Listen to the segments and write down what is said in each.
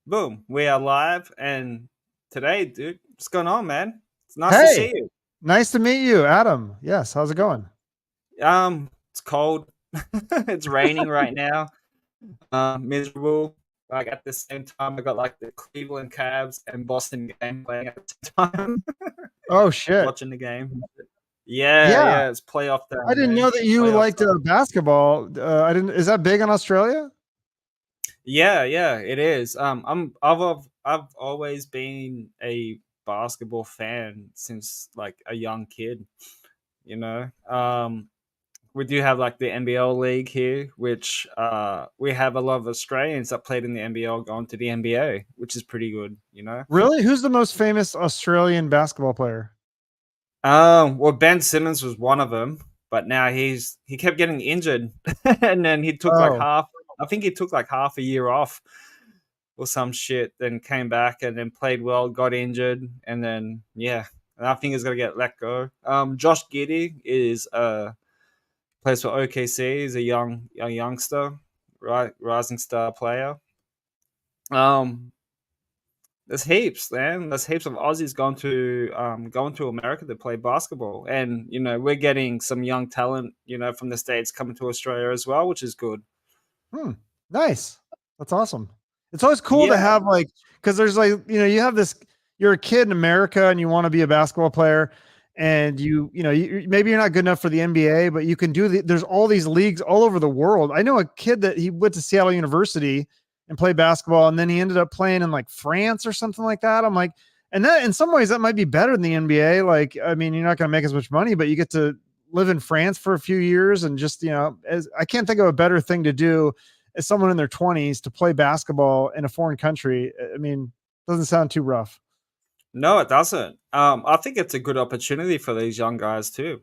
Boom, we are live. And today, dude, what's going on, man? It's nice to Hey, see you. nice to meet you, Adam. Yes, how's it going? It's cold. It's raining right now. Miserable. Like at the same time, I got like the Cleveland Cavs and Boston game playing at the same time. Oh shit. Watching the game. Yeah, Yeah, yeah, it's playoff I time, didn't man. know that you Playoff liked time. basketball. I didn't. Is that big in Australia? Yeah, yeah, it is. I've always been a basketball fan since like a young kid. You know, we do have like the NBL league here, which we have a lot of Australians that played in the NBL going to the NBA, which is pretty good, you know. Really? Who's the most famous Australian basketball player? Well, Ben Simmons was one of them, but now he kept getting injured, and then he took like Oh, half. I think he took like half a year off or some shit, then came back and then played well, got injured, and then yeah, and I think he's gonna get let go. Josh Giddey is plays for OKC. He's a youngster, right, rising star player. Um, there's heaps, man. There's heaps of Aussies going to America to play basketball, and you know we're getting some young talent, you know, from the states coming to Australia as well, which is good. hmm. Nice. That's awesome. It's always cool to Yeah, have like, because there's like, you have this, you're a kid in America and you want to be a basketball player, and maybe you're not good enough for the NBA, but you can there's all these leagues all over the world. I know a kid that he went to Seattle University and played basketball, and then he ended up playing in like France or something like that. I'm like, and that in some ways that might be better than the NBA. Like, I mean, you're not going to make as much money, but you get to live in France for a few years and just, as I can't think of a better thing to do as someone in their 20s to play basketball in a foreign country. I mean, doesn't sound too rough. no, it doesn't. I think it's a good opportunity for these young guys too.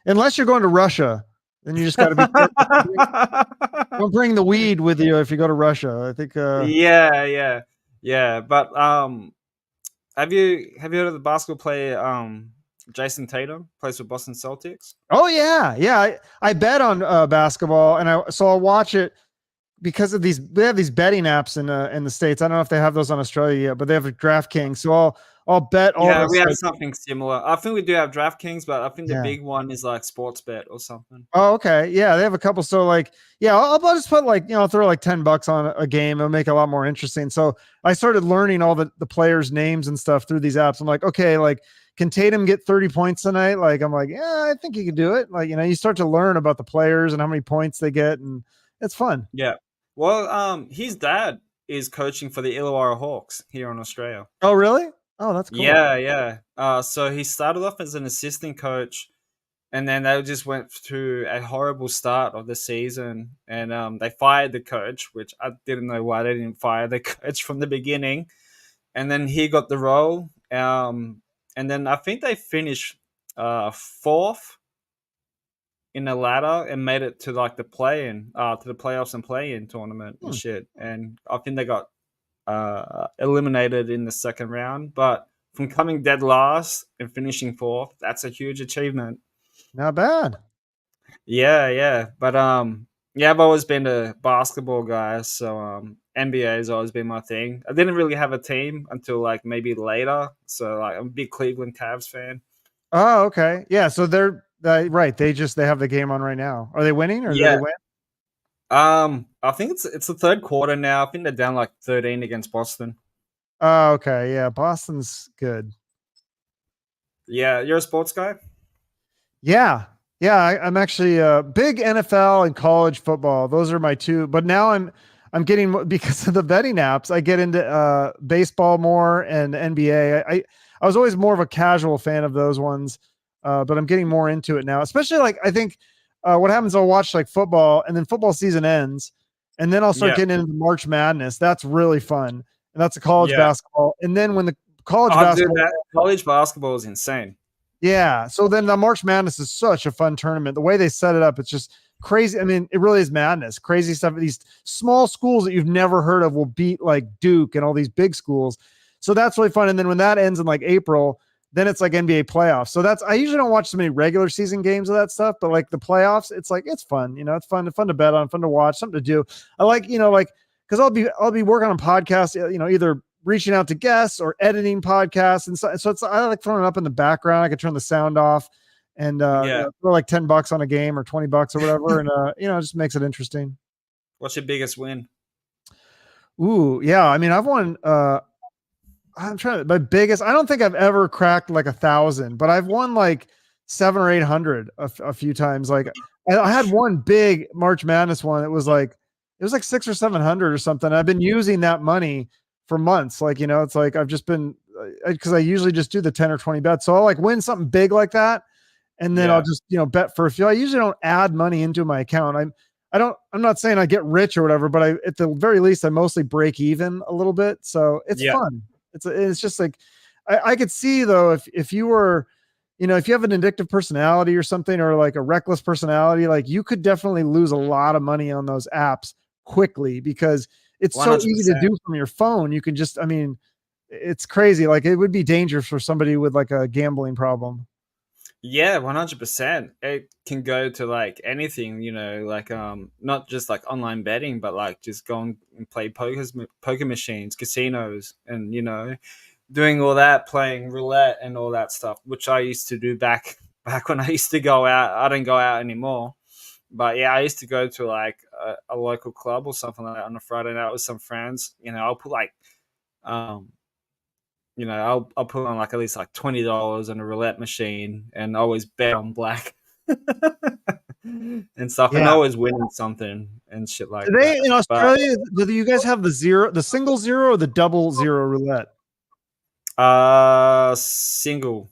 Unless you're going to Russia, then you just got to be careful. Don't bring the weed with you if you go to Russia. I think Yeah, yeah, yeah. But have you heard of the basketball player Jason Tatum plays for Boston Celtics? oh yeah, yeah. I bet on basketball, and I'll watch it because of these. They have these betting apps in the states. I don't know if they have those on Australia yet, but they have a DraftKings. So I'll bet all Yeah, we this have like, something similar. I think we do have DraftKings, but I think the yeah. big one is like Sportsbet or something. Oh, okay. Yeah, they have a couple. So like, yeah, I'll just put like, I'll throw like $10 on a game. It'll make it a lot more interesting. So I started learning all the players' names and stuff through these apps. I'm like, okay, like, can Tatum get 30 points tonight? Like, I'm like, yeah, I think he could do it. Like, you start to learn about the players and how many points they get, and it's fun. Yeah. Well, his dad is coaching for the Illawarra Hawks here in Australia. Oh, really? Oh, that's cool. Yeah, yeah. So he started off as an assistant coach, and then they just went through a horrible start of the season, and they fired the coach, which I didn't know why they didn't fire the coach from the beginning. And then he got the role, and then I think they finished fourth in the ladder and made it to like the play-in, to the playoffs and play-in tournament and Hmm. shit. And I think they got eliminated in the second round, but from coming dead last and finishing fourth, that's a huge achievement. Not bad. Yeah, yeah, but yeah, I've always been a basketball guy, so NBA has always been my thing. I didn't really have a team until like maybe later, so like I'm a big Cleveland Cavs fan. Oh, okay. Yeah. So they're right. They have the game on right now. Are they winning or did they Yeah, win? I think it's the third quarter now. I think they're down like 13 against Boston. Oh, okay. Yeah. Boston's good. Yeah, you're a sports guy. Yeah. Yeah, I'm actually a big NFL and college football. Those are my two. But now I'm getting because of the betting apps. I get into baseball more and NBA. I was always more of a casual fan of those ones, but I'm getting more into it now. Especially like I think what happens. I'll watch like football, and then football season ends, and then I'll start Yeah, getting into March Madness. That's really fun, and that's a college yeah. basketball. And then when the college Oh, dude, basketball that college basketball is insane. yeah. So then the March Madness is such a fun tournament. The way they set it up, it's just crazy. I mean, it really is madness. Crazy stuff. These small schools that you've never heard of will beat like Duke and all these big schools. So that's really fun. And then when that ends in like April, then it's like NBA playoffs. So I usually don't watch so many regular season games of that stuff, but like the playoffs, it's like it's fun. It's fun to bet on, fun to watch, something to do. I like, like because I'll be working on podcasts, either reaching out to guests or editing podcasts, and so it's I like throwing it up in the background. I can turn the sound off and Yeah. throw like $10 on a game or $20 or whatever, and it just makes it interesting. What's your biggest win? Ooh, yeah. I mean, I've won. I'm trying to, my biggest. I don't think I've ever cracked like 1,000, but I've won like 700 or 800 a few times. Like I had one big March Madness one. It was like 600 or 700 or something. I've been using that money for months. Like it's like I've just been because I usually just do the 10 or 20 bets. So I'll like win something big like that, and then I'll Yeah. just bet for a few. I usually don't add money into my account. I'm not saying I get rich or whatever, but at the very least I mostly break even a little bit. So it's Yeah. fun. It's just like I could see though if you were, if you have an addictive personality or something, or like a reckless personality, like you could definitely lose a lot of money on those apps quickly because it's so easy to 100%. do from your phone. You can just, I mean, it's crazy. Like it would be dangerous for somebody with like a gambling problem. Yeah, 100%. It can go to like anything, like not just like online betting, but like just going and play poker machines, casinos, and doing all that, playing roulette and all that stuff, which I used to do back when I used to go out. I don't go out anymore. But yeah, I used to go to like a local club or something like that on a Friday night with some friends. I'll put like um I'll put on like at least like $20 on a roulette machine and always bet on black and stuff, and Yeah. always winning something and shit like Do that. they in But Australia, do you guys have the single zero or the double zero roulette? single,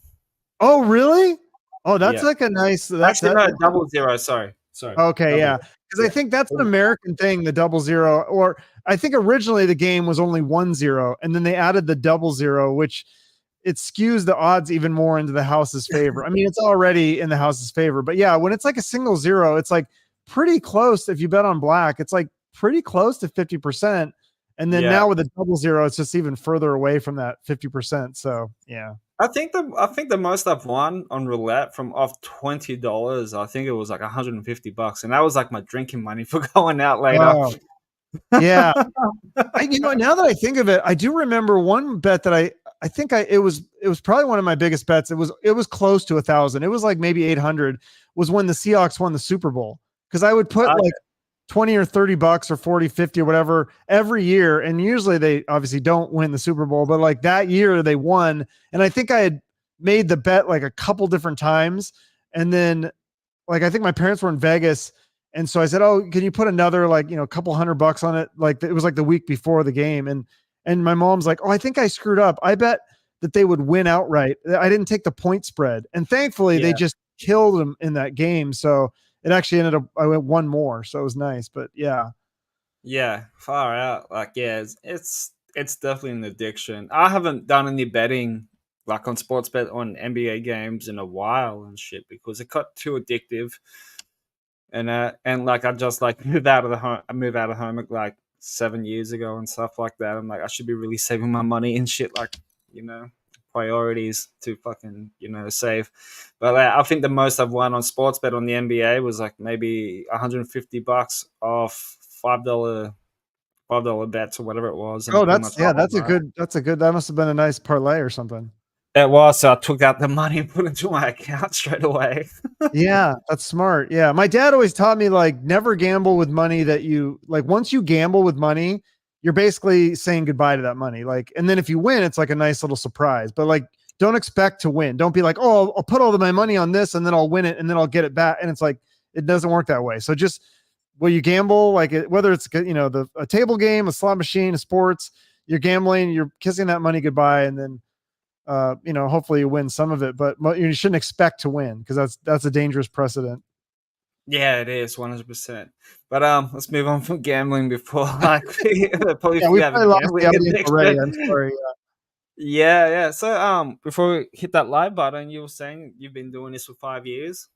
Oh, really? Oh, that's yeah. like a nice Actually, that no, double zero. Sorry, okay, double yeah. zero. Because I think that's an American thing, the double zero. Or I think originally the game was only 1-0, and then they added the double zero, which it skews the odds even more into the house's favor. I mean, it's already in the house's favor, but yeah, when it's like a single zero, it's like pretty close. If you bet on black, it's like pretty close to 50%. And then Yeah, now with a double zero, it's just even further away from that 50%. So yeah. I think the most I've won on roulette from off $20, I think it was like $150, and that was like my drinking money for going out later. Oh, yeah. Now that I think of it, I do remember one bet that I think it was probably one of my biggest bets. It was close to 1,000. It was like maybe 800 was when the Seahawks won the Super Bowl. Cause I would put like 20 or $30 or 40, 50 or whatever every year. And usually they obviously don't win the Super Bowl, but like that year they won. And I think I had made the bet like a couple different times. And then like I think my parents were in Vegas, and so I said, "Oh, can you put another like a couple $100 on it?" Like it was like the week before the game, and my mom's like, "Oh, I think I screwed up. I bet that they would win outright. I didn't take the point spread, and thankfully they Yeah, just killed them in that game. So it actually ended up I went one more, so it was nice. But yeah, yeah, far out. Like, yeah, it's definitely an addiction. I haven't done any betting like on sports bet on NBA games in a while and shit because it got too addictive. And like I just like move out of the home. I moved out of home like 7 years ago and stuff like that. I'm like I should be really saving my money and shit. Like you know priorities to fucking save. But I think the most I've won on sports bet on the NBA was like maybe $150 off $5 bets or whatever it was, and I oh, pretty much won that's a that. good that must have been a nice parlay or something. It was, so I took out the money and put it into my account straight away. Yeah, that's smart. Yeah. My dad always taught me like never gamble with money that you like once you gamble with money, you're basically saying goodbye to that money. Like, and then if you win, it's like a nice little surprise. But like don't expect to win. Don't be like, oh, I'll put all of my money on this and then I'll win it and then I'll get it back. And it's like it doesn't work that way. So just you gamble, like whether it's a table game, a slot machine, a sports, you're gambling, you're kissing that money goodbye, and then hopefully you win some of it, but you shouldn't expect to win because that's a dangerous precedent. Yeah, it is 100%. But let's move on from gambling before like probably Yeah, if we we have a probably lost the gambling audience already. addiction. I'm sorry. Yeah, yeah. So before we hit that live button, you were saying you've been doing this for 5 years.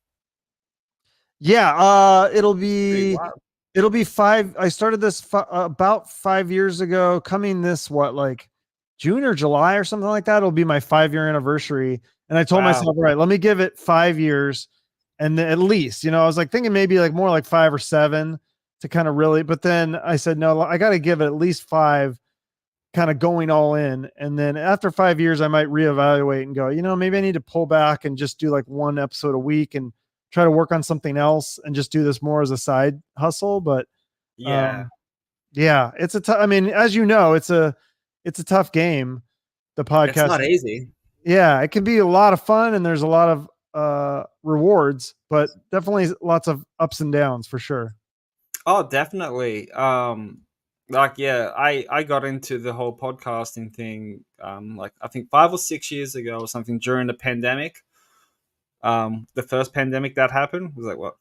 Yeah, Pretty wild. it'll be five. I started this about 5 years ago. Coming this what like June or July or something like that. It'll be my 5 year anniversary. And I told Wow. myself, all right, let me give it 5 years, and then at least I was like thinking maybe like more like 5 or 7. to kind of really, but then I said, no, I got to give it at least 5, kind of going all in. And then after 5 years, I might reevaluate and go, maybe I need to pull back and just do like one episode a week and try to work on something else and just do this more as a side hustle. But Yeah, um, yeah, I mean, as you know, it's a tough game, the it's podcast. not easy. Yeah, it can be a lot of fun and there's a lot of rewards, but definitely lots of ups and downs for sure. Oh, definitely. Like yeah, I got into the whole podcasting thing like I think 5 or 6 years ago or something during the pandemic. The first pandemic that happened was like what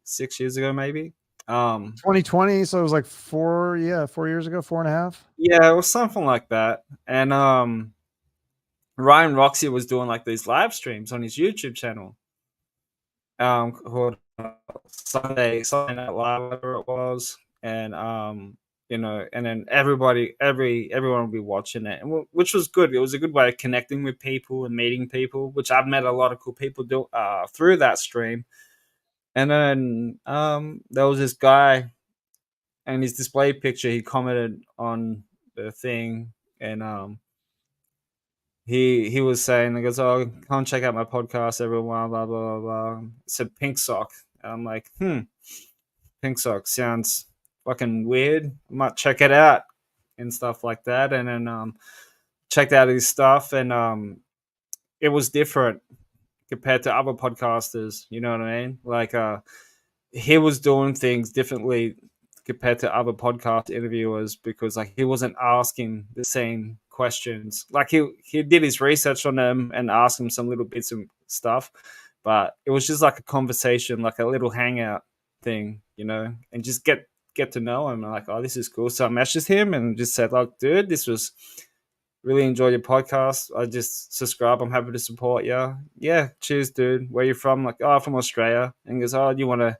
6 years ago maybe. Um, 2020, so it was like 4 years ago, 4.5. yeah, it was something like that. And Ryan Roxy was doing like these live streams on his YouTube channel. Called Sunday Night Live, whatever it was, and and then everyone would be watching it, and which was good. It was a good way of connecting with people and meeting people, which I've met a lot of cool people do through that stream. And then there was this guy, and his display picture. He commented on the thing, and he was saying, he goes, "Oh, come check out my podcast, everyone." Blah blah blah blah. It said Pink Sock, and I'm like, Pink Sock sounds fucking weird. I might check it out and stuff like that. And then checked out his stuff, and it was different compared to other podcasters. You know what I mean? Like he was doing things differently compared to other podcast interviewers because like he wasn't asking the same questions. Like he did his research on them and asked them some little bits and stuff, but it was just like a conversation, like a little hangout thing, and just get to know him. And like, oh, this is cool. So I messaged him and just said, like, dude, this was really enjoyed your podcast. I just subscribe. I'm happy to support you. Yeah, cheers, dude. Where you from? Like, oh, from Australia. And he goes, oh, you want to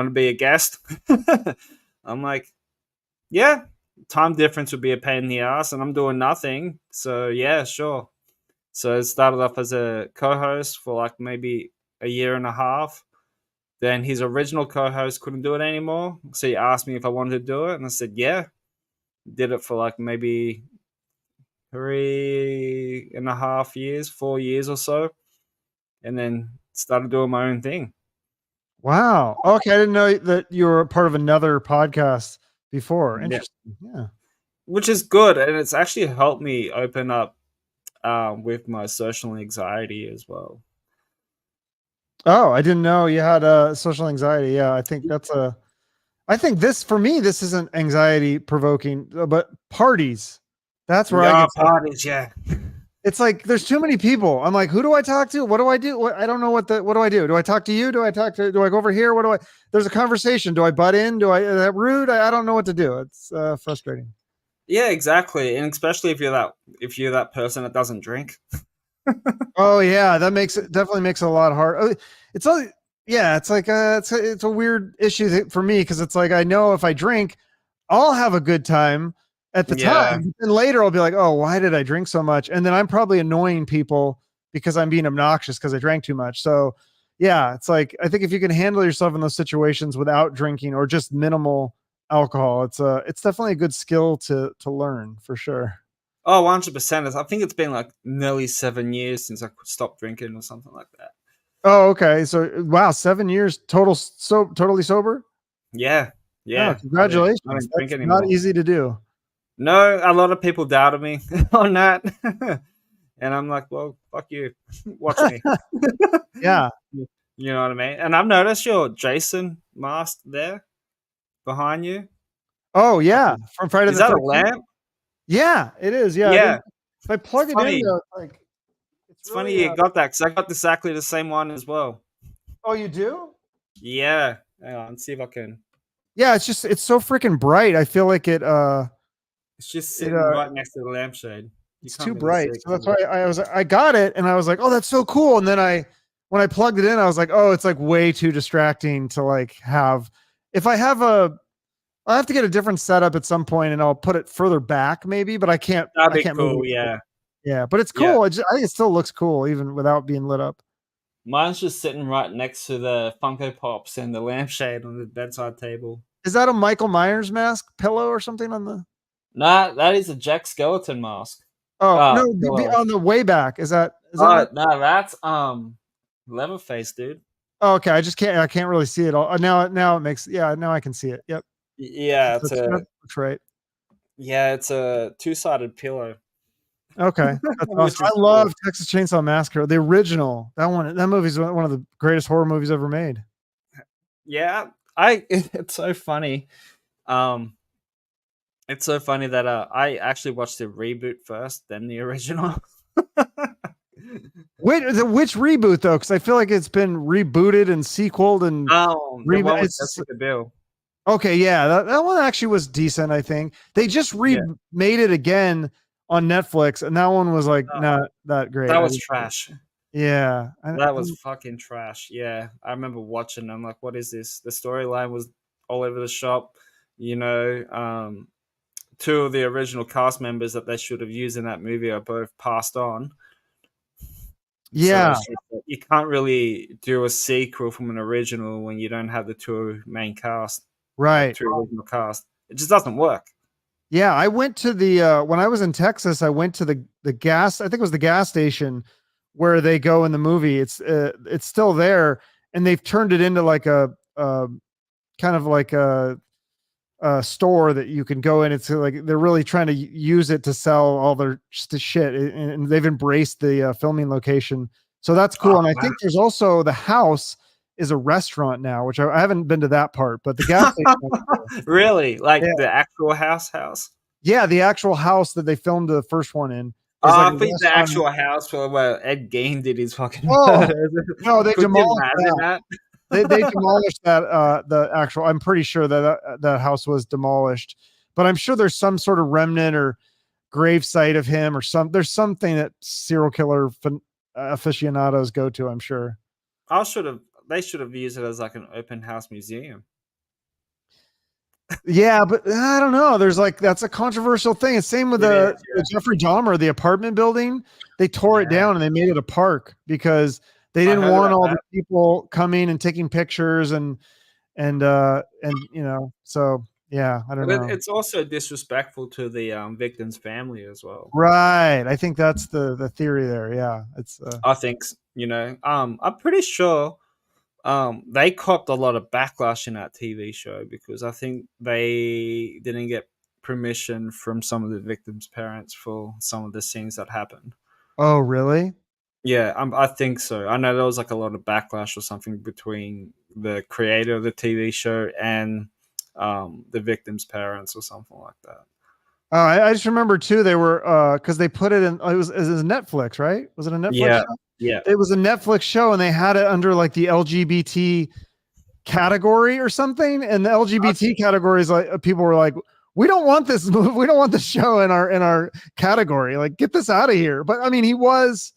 be a guest? I'm like, yeah. Time difference would be a pain in the ass, and I'm doing nothing. So yeah, sure. So it started off as a co-host for like maybe a year and a half. Then his original co-host couldn't do it anymore, so he asked me if I wanted to do it, and I said yeah. Did it for like maybe 3.5 years, 4 years or so, and then started doing my own thing. Wow. Okay, I didn't know that you were part of another podcast before. Yeah, Interesting. Yeah. which is good, and it's actually helped me open up with my social anxiety as well. Oh, I didn't know you had social anxiety. Yeah, I think this for me, this isn't anxiety provoking, but parties. That's where I Yeah, get. parties. Yeah, It's like there's too many people. I'm like, who do I talk to? What do I do? I don't know what do I do? Do I talk to you? Do I go over here? There's a conversation. Do I butt in? Is that rude? I don't know what to do. It's frustrating. yeah, exactly, and especially if you're that person that doesn't drink. Oh yeah, that makes it definitely makes it a lot hard. It's all yeah, it's like it's a weird issue for me because it's like I know if I drink, I'll have a good time at the Yeah. time, and later I'll be like, oh, why did I drink so much? And then I'm probably annoying people because I'm being obnoxious because I drank too much. So yeah, it's like I think if you can handle yourself in those situations without drinking or just minimal alcohol, it's definitely a good skill to learn for sure. Oh, 100%. I think it's been like nearly 7 years since I stopped drinking or something like that. Oh, okay. So wow, 7 years total, so totally sober. Yeah. Oh, Yeah. I congratulations. don't drink That's not anymore. easy to do. No, a lot of people doubted me on that. And I'm like, well, fuck you. Watch me. Yeah. You know what I mean? And I've noticed your Jason mask there behind you. Oh yeah, from Friday Is the that a 13th. lamp? Yeah, it is. Yeah, I Yeah. didn't. If I It's plug it in funny. though, it's like it's It's funny really. you got that because I got exactly the same one as well. Oh, you do? Yeah. Hang on, see if I can. Yeah, it's so freaking bright. I feel like It's just it sitting right next to the lampshade. You it's can't too really see bright. it. So that's why I got it and I was like, oh, that's so cool. And then when I plugged it in, I was like, oh, it's like way too distracting to like have. If I have I'll have to get a different setup at some point and I'll put it further back maybe, but That'd I be can't move cool. it. Yeah. Yeah, but it's Yeah. cool. I think it still looks cool even without being lit up. Mine's just sitting right next to the Funko Pops and the lampshade on the bedside table. Is that a Michael Myers mask pillow or something on the? Nah, that is a Jack Skeleton mask. Oh no, Pillow. on the way back. Is that Oh Mike? no, that's Leatherface, dude. Oh, okay, I can't really see it all. Now it makes, yeah, now I can see it. Yep, Yeah, that's right. it's a two-sided pillow, Okay, that's which awesome. is I cool. love Texas Chainsaw Massacre, the original. That movie's one of the greatest horror movies ever made. Yeah, I it's so funny. Um, it's so funny that I actually watched the reboot first, then the original. Which reboot though? Because I feel like it's been rebooted and sequeled and The one with it's Jessica Biel. okay. Yeah, that one actually was decent. I think they just Yeah, remade it again on Netflix, and that one was like not that great. that was trash. Yeah, That was fucking trash. Yeah, I remember watching. I'm like, what is this? The storyline was all over the shop. You know, two of the original cast members that they should have used in that movie are both passed on. So yeah, it's just that you can't really do a sequel from an original when you don't have the two main cast, like right. two original cast. It just doesn't work. Yeah, I went to the when I was in Texas, I went to the gas, I think it was the gas station where they go in the movie. It's still there, and they've turned it into like a kind of like a store that you can go in. It's like they're really trying to use it to sell all their shit, and they've embraced the filming location. So that's Oh cool. And I wow! think there's also the house is a restaurant now, which I haven't been to that part, but the gas station. Really? Yeah, Like the actual house? yeah, the actual house that they filmed the first one in is like I a think the restaurant. actual house where Ed Gein did his fucking Oh murder. no, they Could you demolished imagine that. that? They demolished that the actual. I'm pretty sure that house was demolished, but I'm sure there's some sort of remnant or grave site of him or there's something that serial killer aficionados go to, I'm sure. I should have. They should have used it as like an open house museum. Yeah, but I don't know. There's like that's a controversial thing. It's same with It is. the Jeffrey Dahmer, the apartment building. They tore it Yeah. down and they made it a park because they I didn't heard want about all the that. people coming and taking pictures and so yeah, I don't But know. it's also disrespectful to the victim's family as well. Right. I think that's the theory there. Yeah. It's I think I'm pretty sure they copped a lot of backlash in that TV show because I think they didn't get permission from some of the victims' parents for some of the scenes that happened. oh, really? Yeah, I think so. I know there was like a lot of backlash or something between the creator of the TV show and the victims' parents or something like that. I just remember too. They were because they put it in. It was Netflix, right? Was it a Netflix Yeah, show? yeah. It was a Netflix show, and they had it under like the LGBT category or something. And the LGBT categories, like people were like, "We don't want this movie. We don't want this show in our category. Like, get this out of here." But I mean, he was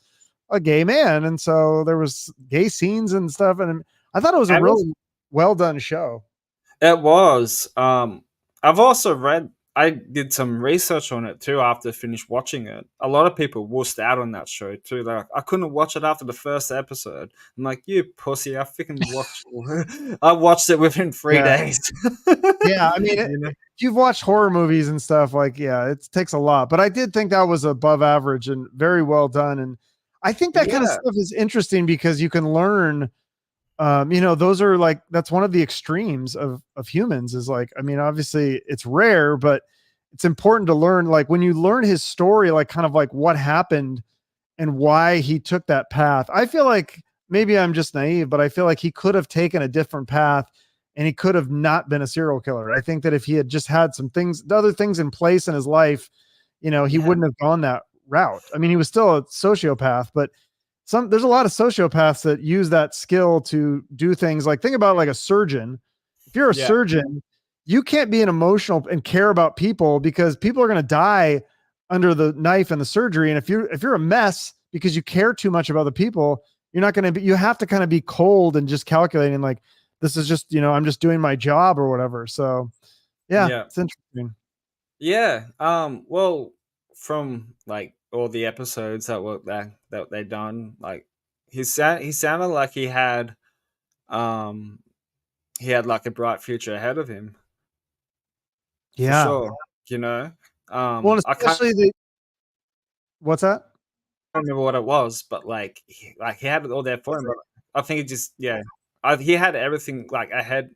a gay man, and so there was gay scenes and stuff. And I thought it was a I was really well done show. It was. I've also read. I did some research on it too after I finished watching it. A lot of people wussed out on that show too. Like, I couldn't watch it after the first episode. I'm like, you pussy! I freaking watched. I watched it within three Yeah. days. Yeah, I mean, You know? if you've watched horror movies and stuff, like, yeah, it takes a lot. But I did think that was above average and very well done. And I think that kind of Yeah, stuff is interesting because you can learn. Those are like that's one of the extremes of humans. Is like, I mean, obviously it's rare, but it's important to learn. Like when you learn his story, like kind of like what happened and why he took that path. I feel like maybe I'm just naive, but I feel like he could have taken a different path and he could have not been a serial killer. I think that if he had just had some things, the other things in place in his life, he yeah, wouldn't have gone that route. I mean, he was still a sociopath, but there's a lot of sociopaths that use that skill to do things like think about like a surgeon. If you're a yeah, surgeon, you can't be an emotional and care about people because people are going to die under the knife and the surgery. And if you're a mess because you care too much about the people, you're not going to be, you have to kind of be cold and just calculating like, this is just, I'm just doing my job or whatever. So yeah, yeah, it's interesting. yeah. Well, from like all the episodes that they done, like he sounded like um he had like a bright future ahead of him for Yeah. sure. You know, Well, and I can't especially the what's that? remember what it was, but like he had it all there for him. But I think it just yeah, he had everything like ahead,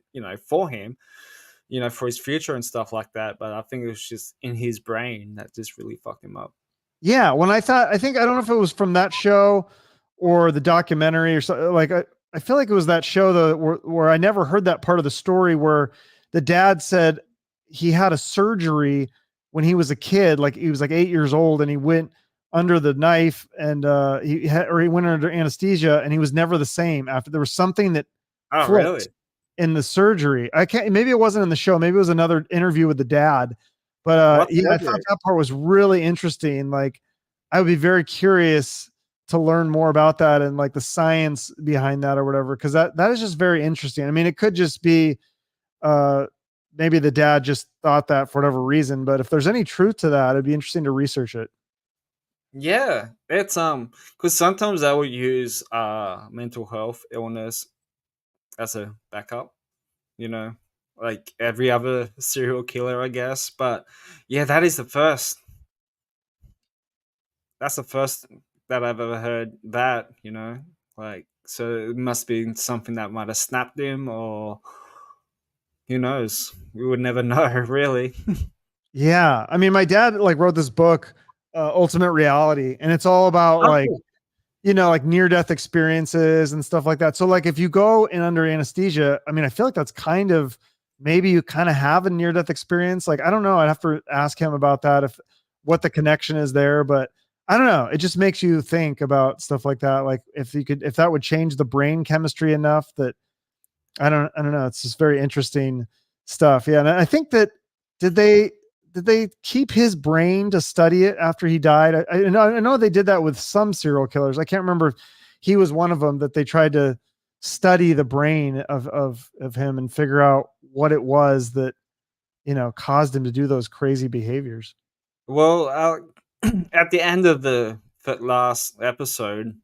for him, for his future and stuff like that. But I think it was just in his brain that just really fucked him up. Yeah, when I think I don't know if it was from that show or the documentary or something. Like I feel like it was that show though where I never heard that part of the story where the dad said he had a surgery when he was a kid, like he was like 8 years old, and he went under the knife and he went under anesthesia and he was never the same after. There was something that Oh, flipped really? in the surgery. I can't. Maybe it wasn't in the show. Maybe it was another interview with the dad. But What yeah, I thought surgery? that part was really interesting. Like, I would be very curious to learn more about that and like the science behind that or whatever, because that is just very interesting. I mean, it could just be uh, maybe the dad just thought that for whatever reason, but if there's any truth to that, it'd be interesting to research it. Yeah, it's because sometimes I would use mental health illness as a backup. You know, like every other serial killer, I guess. But yeah, that is the first. That's the first that I've ever heard that. Like so it must be something that might have snapped him, or who knows? We would never know, really. Yeah, I mean, my dad like wrote this book, Ultimate Reality, and it's all about like Oh, like near death experiences and stuff like that. So like if you go in under anesthesia, I mean, I feel like that's kind of maybe you kind of have a near death experience. Like I don't know, I'd have to ask him about that if what the connection is there, but I don't know. It just makes you think about stuff like that. Like if that would change the brain chemistry enough that I don't know. It's just very interesting stuff. Yeah, and I think that did they did they keep his brain to study it after he died? I know they did that with some serial killers. I can't remember if he was one of them that they tried to study the brain of him and figure out what it was that caused him to do those crazy behaviors. well, at the end of the last episode,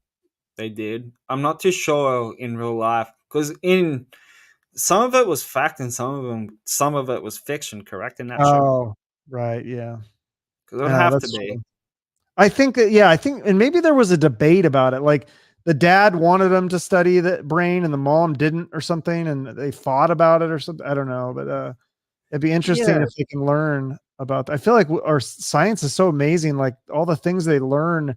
they did. I'm not too sure in real life because in some of it was fact and some of it was fiction. Correct in that show Oh, right, yeah. because it would Yeah, have to that's be. true. I think that yeah, I think and maybe there was a debate about it. Like the dad wanted him to study the brain and the mom didn't or something and they fought about it or something. I don't know, but it'd be interesting Yeah. if they can learn about that. I feel like our science is so amazing, like all the things they learn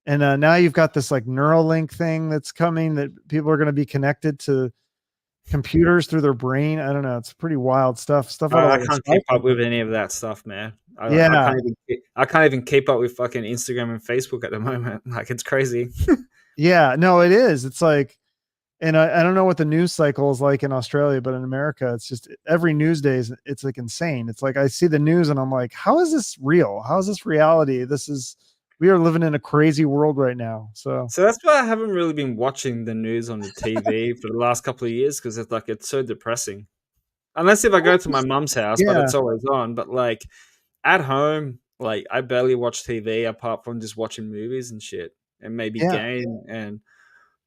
and now you've got this like Neuralink thing that's coming that people are going to be connected to computers through their brain. I don't know, it's pretty wild stuff. Stuff out of I like a can't keep sci-fi up with movie. any of that stuff, man. I Yeah. can't even I can't even keep up with fucking Instagram and Facebook at the moment. Like it's crazy. Yeah, no, it is. It's like and I don't know what the news cycle is like in Australia, but in America, it's just every news day is it's like insane. It's like I see the news and I'm like, how is this real? How is this reality? We are living in a crazy world right now. So So that's why I haven't really been watching the news on the TV for the last couple of years because it's so depressing. Unless if I go to my mum's house, but yeah, it's always on. But like at home, like I barely watch TV apart from just watching movies and shit, and maybe yeah. game and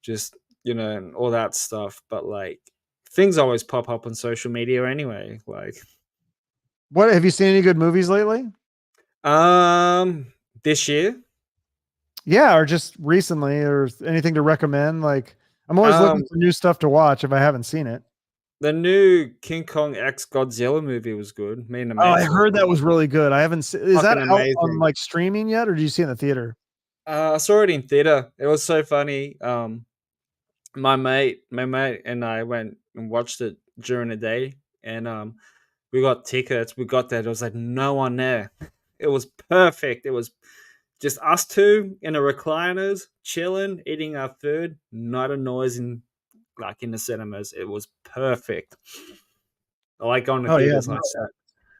just and all that stuff. But like things always pop up on social media anyway. Like What have you seen any good movies lately? um this year, Yeah, or just recently, or anything to recommend? Like, I'm always looking um for new stuff to watch if I haven't seen it. the new King Kong X Godzilla movie was good. Me and the Oh, I mates heard watched that it. was really good. I haven't seen. Is that Fucking out on amazing. like streaming yet, or do you see it in the theater? I saw it in theater. It was so funny. My mate and I went and watched it during the day, and we got tickets. We got there. There was like no one there. It was perfect. It was just us two in the recliners, chilling, eating our food. Not a noise in the cinemas. It was perfect. I like going to Oh yeah, theaters like that.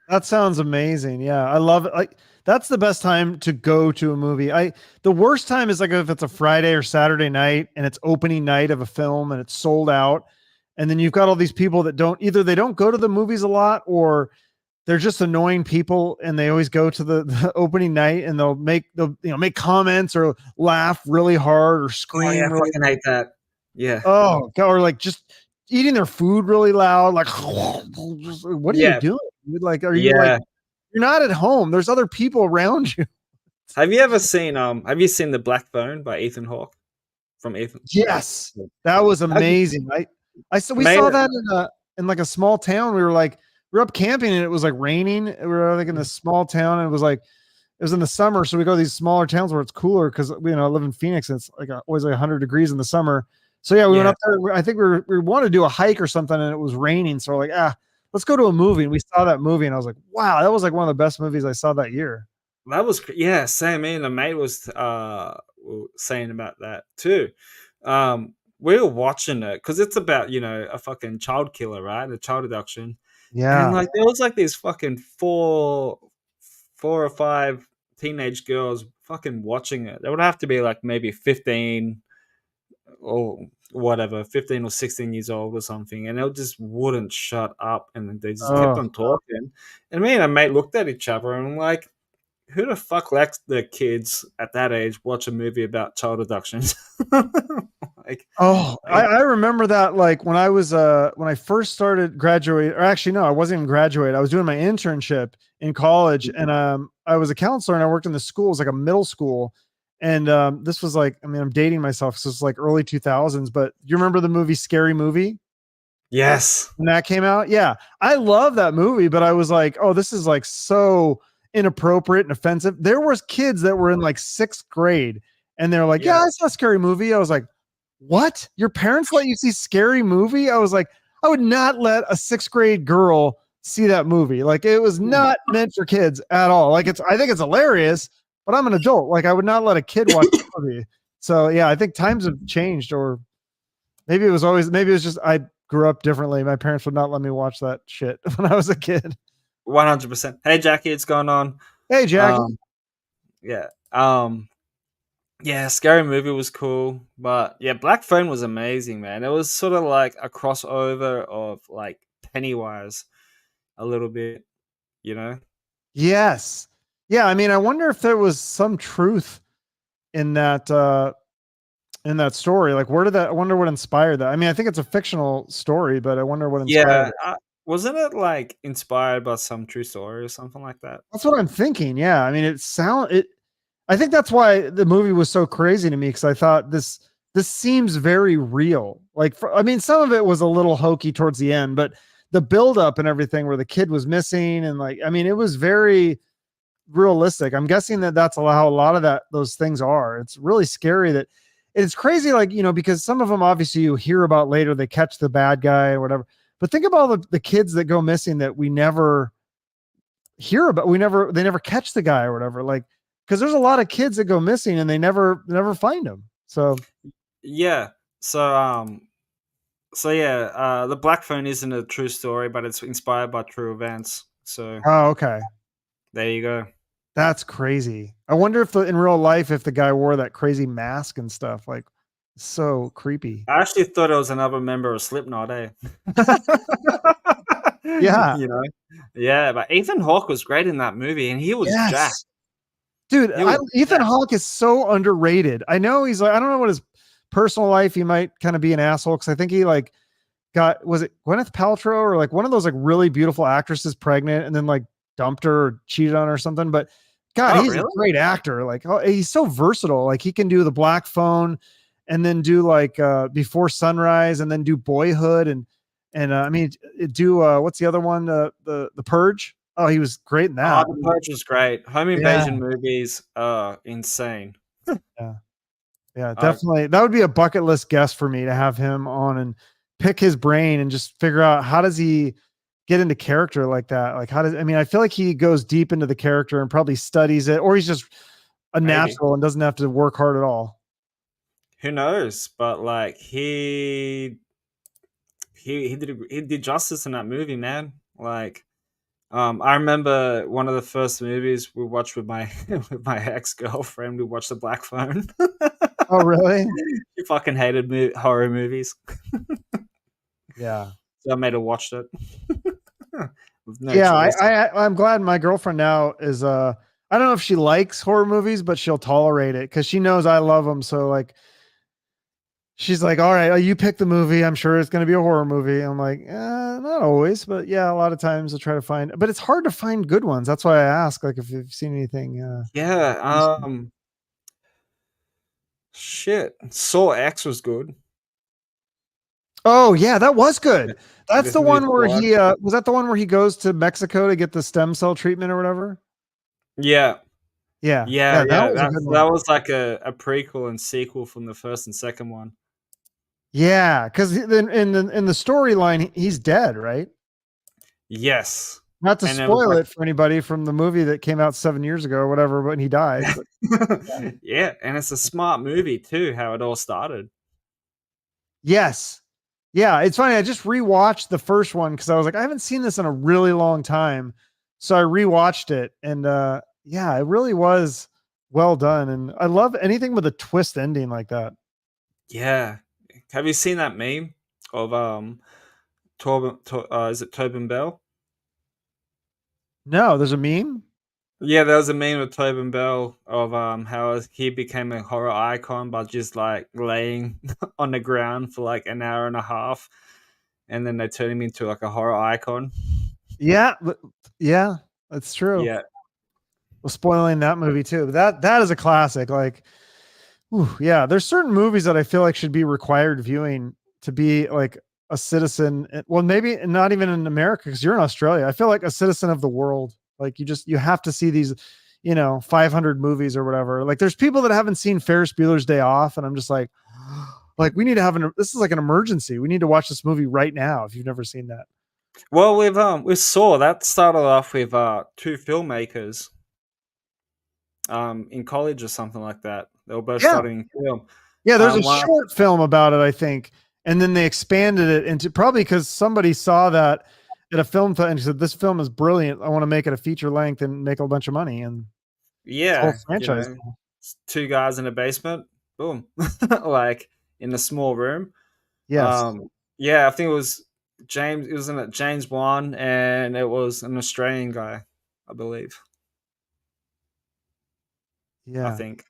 that sounds amazing. Yeah, I love it. Like that's the best time to go to a movie. The worst time is like if it's a Friday or Saturday night and it's opening night of a film and it's sold out, and then you've got all these people that don't either they don't go to the movies a lot or they're just annoying people, and they always go to the opening night, and they'll make comments or laugh really hard or Oh yeah, scream I really. fucking hate that. Yeah. Oh god, or like just eating their food really loud, like what are you Yeah. doing? Like, are you like Yeah. you're not at home? There's other people around you. Have you seen The Black Phone by Ethan Hawke from Ethan? Yes, that was Okay. amazing. I saw we Made saw it. that in like a small town. We were up camping and it was like raining. We were like in this small town and it was in the summer, so we go to these smaller towns where it's cooler because I live in Phoenix and it's like always like 100 degrees in the summer. So yeah, we went Yeah. up there. I think we wanted to do a hike or something, and it was raining. So we're like, let's go to a movie. And we saw that movie, and I was like, wow, that was like one of the best movies I saw that year. That was yeah, same. Me and a mate was saying about that too. We were watching it because it's about a fucking child killer, right? A child abduction, and Yeah. like there was like these fucking four or five teenage girls fucking watching it. They would have to be like maybe 15 or whatever, 15 or 16 years old or something, and they just wouldn't shut up, and they just kept Oh, on talking. And me and a mate looked at each other, and I'm like, who the fuck lets their kids at that age watch a movie about child abductions? like, Oh, I, like, I remember that like when I first started graduate, or actually no, I wasn't even graduate. I was doing my internship in college, and I was a counselor and I worked in the schools, like a middle school. And this was like, I mean, I'm dating myself, so it's like early 2000s, but you remember the movie Scary Movie yes. when that came out? Yeah. I love that movie, but I was like, oh, this is like so inappropriate and offensive. There was kids that were in like 6th grade and they're like, yeah, Yeah. I saw Scary Movie. I was like, what? Your parents let you see Scary Movie? I was like, I would not let a 6th grade girl see that movie. Like it was not meant for kids at all. Like I think it's hilarious, but I'm an adult. Like I would not let a kid watch the movie. So yeah, I think times have changed, or maybe it was just I grew up differently. My parents would not let me watch that shit when I was a kid. 100%. Hey, Jackie, it's going on. Hey, Jackie. Um, yeah. Yeah, Scary Movie was cool, but yeah, Black Phone was amazing, man. It was sort of like a crossover of like Pennywise a little bit, you know? Yes. Yeah, I mean, I wonder if there was some truth in that story. Like where did that I wonder what inspired that. I mean, I think it's a fictional story, but I wonder what inspired Yeah, it. wasn't it like inspired by some true story or something like that? That's what I'm thinking. Yeah. I mean, it I think that's why the movie was so crazy to me because I thought this seems very real. Like I mean, some of it was a little hokey towards the end, but the buildup and everything where the kid was missing and like I mean, it was very realistic. I'm guessing that that's how a lot of those things are. It's really scary that it's crazy, like because some of them obviously you hear about later, they catch the bad guy or whatever. But think about the kids that go missing that we never hear about. They never catch the guy or whatever. Like because there's a lot of kids that go missing and they never find them. So Yeah. So yeah, the Black Phone isn't a true story, but it's inspired by true events. So oh okay, there you go. that's crazy. I wonder if in real life if the guy wore that crazy mask and stuff, like so creepy. I actually thought it was another member of Slipknot, eh? Yeah. you know? Yeah, but Ethan Hawke was great in that movie, and he was jacked. Yes. Dude, He was Ethan jacked. Hawke is so underrated. I know he's like, I don't know what his personal life, he might kind of be an asshole because I think he like was it Gwyneth Paltrow or like one of those like really beautiful actresses pregnant and then like dumped her or cheated on her or something. But God, Oh, he's a really? great actor. Like, oh, he's so versatile. Like, he can do The Black Phone and then do like Before Sunrise and then do Boyhood and I mean, do what's the other one? The Purge. Oh, he was great in Oh, that. The Purge was great. Home Yeah. invasion movies are insane. Yeah. Yeah, Uh, definitely. That would be a bucket list guest for me to have him on and pick his brain and just figure out how does he get into character like that? Like I mean, I feel like he goes deep into the character and probably studies it, or he's just a maybe. natural and doesn't have to work hard at all. Who knows? But like he did justice in that movie, man. Like I remember one of the first movies we watched with my with my ex girlfriend. We watched The Black Phone. Oh, really? She fucking hated horror movies, Yeah. so I made her watch it. No Yeah, choice. I'm glad my girlfriend now is I don't know if she likes horror movies, but she'll tolerate it because she knows I love them. So like she's like, all right, you pick the movie. I'm sure it's going to be a horror movie. I'm like, not always, but yeah, a lot of times I'll try to find, but it's hard to find good ones. That's why I ask, like, if you've seen anything. Yeah. Shit. Saw X was good. Oh yeah, that was Yeah. good. That's This the new one where squad. he was that the one where he goes to Mexico to get the stem cell treatment or whatever. Yeah. Yeah, Yeah, yeah, that yeah. was a good That one. was like a prequel and sequel from the first and second one. Yeah, because then in the storyline, he's dead, right? Yes. Not to And it was spoil like it for anybody from the movie that came out 7 years ago or whatever when he died, but yeah, and it's a smart movie too, how it all started. yes. Yeah, it's funny. I just rewatched the first one because I was like, I haven't seen this in a really long time. So I rewatched it and yeah, it really was well done. And I love anything with a twist ending like that. Yeah. Have you seen that meme of is it Tobin Bell? No, there's a meme. Yeah, there was a meme of Tobin Bell of how he became a horror icon by just like laying on the ground for like an hour and a half, and then they turn him into like a horror icon. Yeah, yeah, that's true. Yeah, Well, spoiling that movie too. That is a classic. Like, ooh, yeah, there's certain movies that I feel like should be required viewing to be like a citizen. Well, maybe not even in America because you're in Australia. I feel like a citizen of the world. Like you have to see these, 500 movies or whatever. Like there's people that haven't seen Ferris Bueller's Day Off, and I'm just like we need to have this is like an emergency. We need to watch this movie right now if you've never seen that. well, we saw that started off with two filmmakers in college or something like that. They were both Yeah, studying film. yeah. There's a One, short film about it, I think, and then they expanded it into probably because somebody saw that at a film and said, "This film is brilliant. I want to make it a feature length and make a bunch of money." And it's a whole yeah, franchise. two guys in a basement, boom, like in a small room. Yes. Yeah, I think it was James. It was in James Wan, and it was an Australian guy, I believe. I Yeah. think,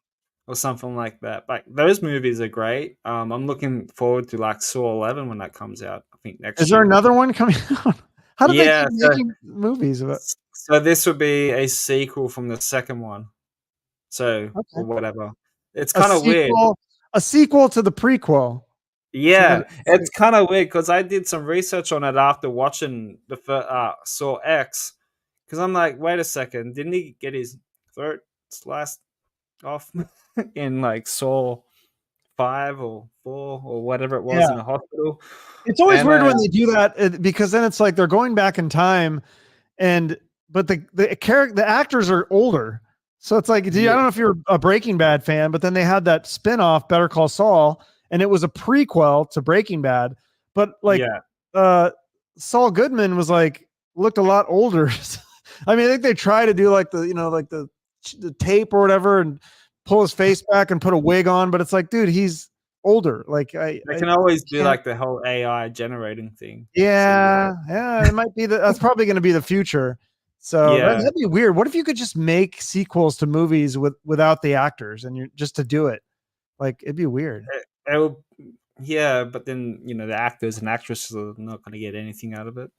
or something like that. Like those movies are great. I'm looking forward to like Saw 11 when that comes out. I think Is next there year. another one coming out? How do they Yeah, keep making movies of it? so this would be a sequel from the second one. So or Okay. whatever. It's A kind of weird. sequel, a sequel to the prequel. So that Yeah, it's kind of weird because I did some research on it after watching the Saw X. Because I'm like, wait a second, didn't he get his throat sliced off in like Saw 5 or 4 or whatever it was yeah. in a hospital? It's always And weird when they do that because then it's like they're going back in time and but the actors are older. So it's like, I yeah, don't know if you're a Breaking Bad fan, but then they had that spinoff, Better Call Saul, and it was a prequel to Breaking Bad. But like yeah, uh Saul Goodman was like looked a lot older. I mean, I think they try to do like like the tape or whatever and pull his face back and put a wig on, but it's like, dude, he's older. Like they I can always do can't. like the whole AI generating thing. So Yeah, yeah, it might be that's probably going to be the future. So yeah, that'd be weird. What if you could just make sequels to movies without the actors and you're just to do it? Like it'd be weird. it will, yeah, but then the actors and actresses are not going to get anything out of it.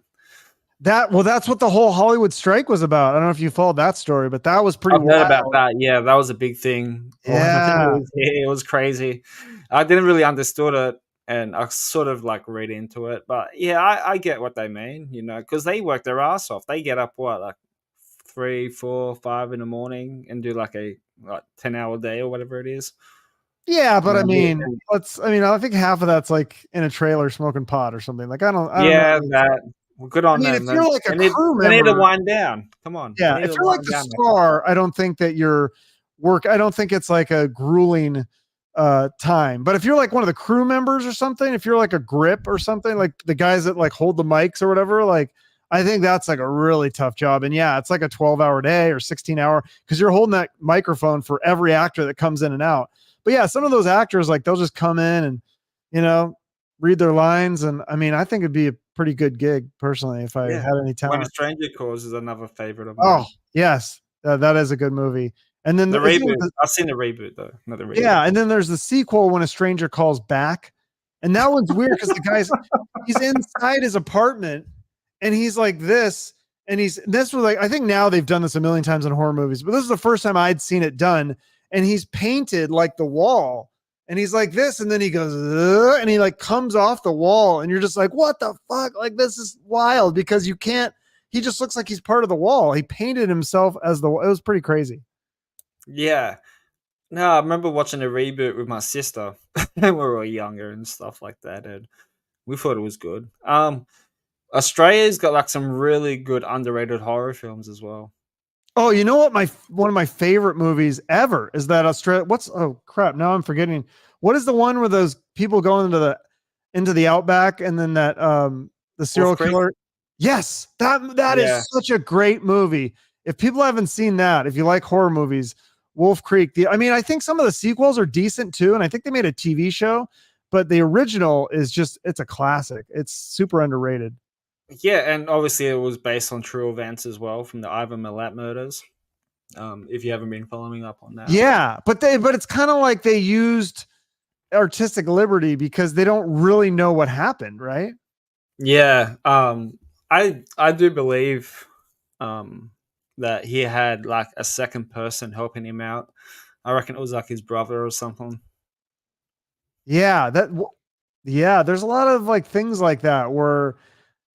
That's what the whole Hollywood strike was about. I don't know if you followed that story, but that was pretty I've heard about wild. that. Yeah, that was a big thing. Yeah. It was crazy. I didn't really understood it, and I sort of like read into it. But yeah, I get what they mean. Because they work their ass off. They get up like 3, 4, 5 in the morning and do like a 10-hour day or whatever it is. Yeah, but And I then mean, I think half of that's like in a trailer smoking pot or something. Like I don't know. yeah, that well, good I on mean, if them. you're like a crew They need to member, wind down. Come on, they yeah, need if to you're like wind the down. star, I don't think that your work. I don't think it's like a grueling time. But if you're like one of the crew members or something, if you're like a grip or something, like the guys that like hold the mics or whatever, like I think that's like a really tough job. And yeah, it's like a 12-hour day or 16-hour because you're holding that microphone for every actor that comes in and out. But yeah, some of those actors like they'll just come in and you know read their lines, and I mean I think it'd be pretty good gig personally if I Yeah. had any When a talent. Stranger Calls is another favorite of Oh, mine. yes. That is a good movie. And then The isn't it reboot. I've seen the reboot though, not the yeah, remake. and then there's the sequel, When a Stranger Calls Back, and that one's weird because he's inside his apartment, and he's like this, and this was like I think now they've done this a million times in horror movies, but this is the first time I'd seen it done, and he's painted like the wall, and he's like this, and then he goes, and he like comes off the wall, and you're just like, what the fuck? Like this is wild because you can't. He just looks like he's part of the wall. He painted himself as the. It was pretty crazy. Yeah. No, I remember watching the reboot with my sister when we were younger and stuff like that, and we thought it was good. Australia's got like some really good underrated horror films as well. Oh, you know what? My one of my favorite movies ever is that Australia. What's oh crap? Now I'm forgetting. What is the one where those people go into the outback and then that the Wolf serial Creek? killer? Yes, that Yeah. is such a great movie. If people haven't seen that, if you like horror movies, Wolf Creek. I mean, I think some of the sequels are decent too, and I think they made a TV show, but the original is just it's a classic. It's super underrated. Yeah, and obviously it was based on true events as well from the Ivan Milat murders. If you haven't been following up on that. Yeah, but it's kind of like they used artistic liberty because they don't really know what happened, right? Yeah, I do believe um that he had like a second person helping him out. I reckon it was like his brother or something. Yeah, yeah, there's a lot of like things like that where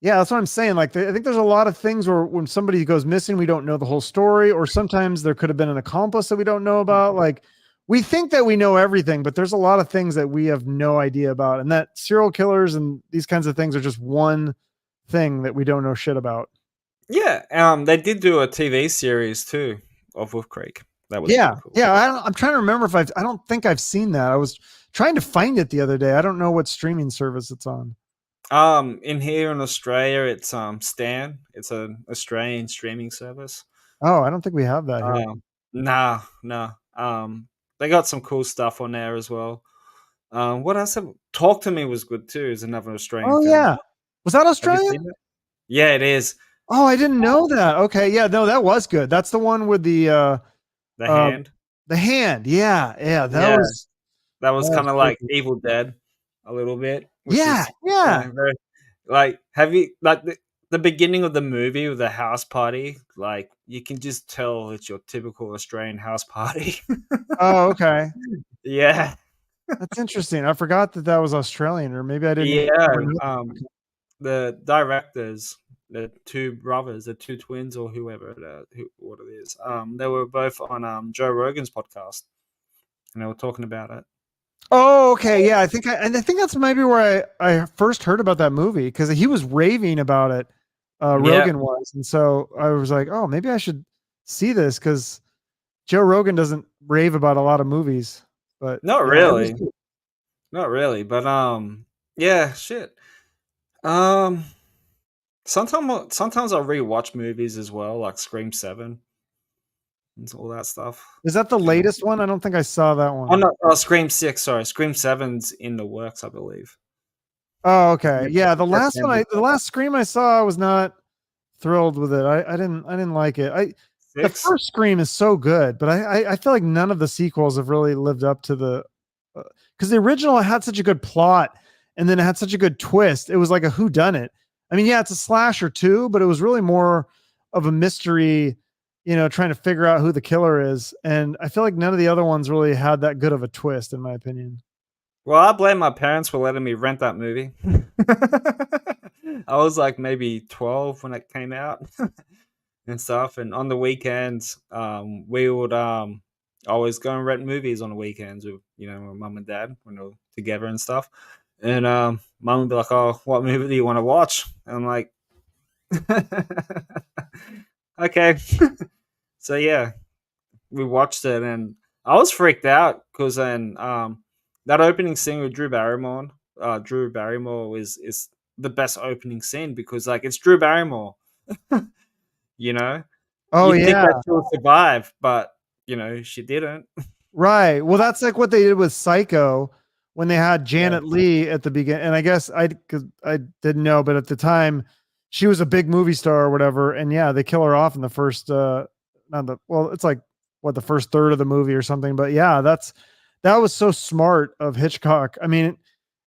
yeah, that's what I'm saying. Like I think there's a lot of things where when somebody goes missing, we don't know the whole story, or sometimes there could have been an accomplice that we don't know about. Like we think that we know everything, but there's a lot of things that we have no idea about. And that serial killers and these kinds of things are just one thing that we don't know shit about. Yeah, they did do a TV series too of Wolf Creek. That was Yeah, pretty cool. yeah. I'm trying to remember if I don't think I've seen that. I was trying to find it the other day. I don't know what streaming service it's on. In here in Australia, it's Stan. It's an Australian streaming service. Oh, I don't think we have that here. Nah, nah. They got some cool stuff on there as well. What else? Talk to Me was good too. Is another Australian Oh film. yeah, was that Have you Australian? seen it? Yeah, it is. Oh, I didn't know that. Okay, yeah, no, that was good. That's the one with The uh Hand. the hand. Yeah, yeah, Yeah, that that was was kind of pretty like good. Evil Dead, a little bit, which Yeah, is yeah. very like have you like the beginning of the movie with the house party? Like you can just tell it's your typical Australian house party. Oh, okay. Yeah, That's interesting. I forgot that that was Australian, or maybe I didn't yeah. ever know. The directors, the two brothers, the two twins, or whoever, what it is, they were both on Joe Rogan's podcast, and they were talking about it. Oh, okay. Yeah, I think that's maybe where I first heard about that movie because he was raving about it. Yeah, Rogan was, and so I was like, oh, maybe I should see this because Joe Rogan doesn't rave about a lot of movies, but not yeah, it was really, good. not really, but yeah, shit. Um, sometimes I rewatch movies as well, like Scream 7 and all that stuff. Is that the You know, latest one? I don't think I saw that oh one. no, Scream 6. Sorry, Scream 7's in the works, I believe. Oh, okay. Yeah, September the last Scream I saw, I was not thrilled with it. I didn't like it. The 6. first Scream is so good, but I feel like none of the sequels have really lived up to the because the original had such a good plot and then it had such a good twist. It was like a who done it. I mean, yeah, it's a slasher too, but it was really more of a mystery, trying to figure out who the killer is. And I feel like none of the other ones really had that good of a twist, in my opinion. Well, I blame my parents for letting me rent that movie. I was like maybe 12 when it came out and stuff. And on the weekends, we would always go and rent movies on the weekends with my mum and dad when they were together and stuff. And mum would be like, "Oh, what movie do you want to watch?" And I'm like, "Okay." So yeah, we watched it, and I was freaked out because then that opening scene with Drew Barrymore is the best opening scene because like it's Drew Barrymore, you know. Oh You'd think yeah. that she'll survive, but she didn't. Right. Well, that's like what they did with Psycho, when they had Yeah. Janet Leigh at the beginning, and I guess cause I didn't know, but at the time she was a big movie star or whatever. And yeah, they kill her off in the first, not the, well, it's like what, the first third of the movie or something. But yeah, that was so smart of Hitchcock. I mean,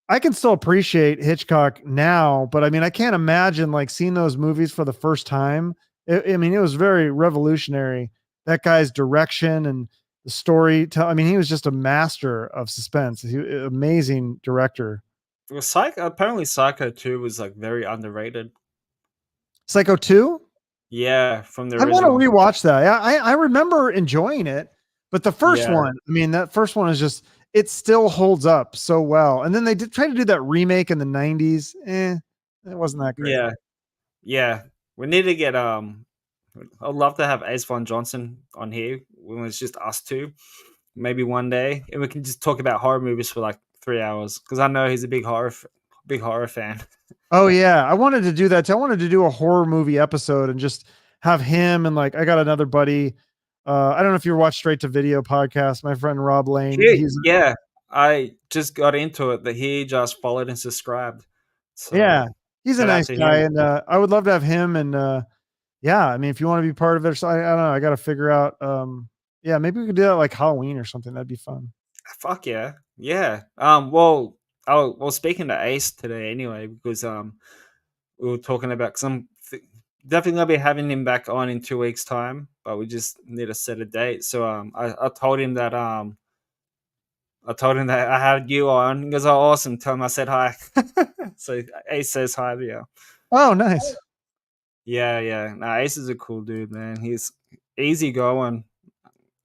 I can still appreciate Hitchcock now, but I mean, I can't imagine like seeing those movies for the first time. I mean, it was very revolutionary. That guy's direction and the story. I mean, he was just a master of suspense. Amazing director. Well, Psycho, apparently Psycho 2 was like very underrated. Psycho 2? Yeah, from the I want to original. rewatch that. Yeah, I remember enjoying it, but the first Yeah. one, I mean, that first one is just, it still holds up so well. And then they did try to do that remake in the 90s. It wasn't that great. Yeah. Yeah. We need to get I'd love to have Ace Von Johnson on here when it's just us two, maybe one day, and we can just talk about horror movies for like 3 hours because I know he's a big horror fan. Oh yeah, I wanted to do that too. I wanted to do a horror movie episode and just have him and like I got another buddy. I don't know if you watch Straight to Video podcast. My friend Rob Lane. He's Yeah, I just got into it that he just followed and subscribed. So yeah, he's a shout out nice to guy, him. and I would love to have him. And yeah, I mean, if you want to be part of it, so I don't know. I got to figure out. Yeah, maybe we could do that like Halloween or something. That'd be fun. Fuck yeah, yeah. Well, speaking to Ace today anyway because we were talking about because definitely gonna be having him back on in 2 weeks' time, but we just need to set a date. So I told him that I had you on. He goes, "Oh, awesome!" Tell him I said hi. So Ace says hi to you. Oh, nice. Yeah, yeah. Nah, Ace is a cool dude, man. He's easy going,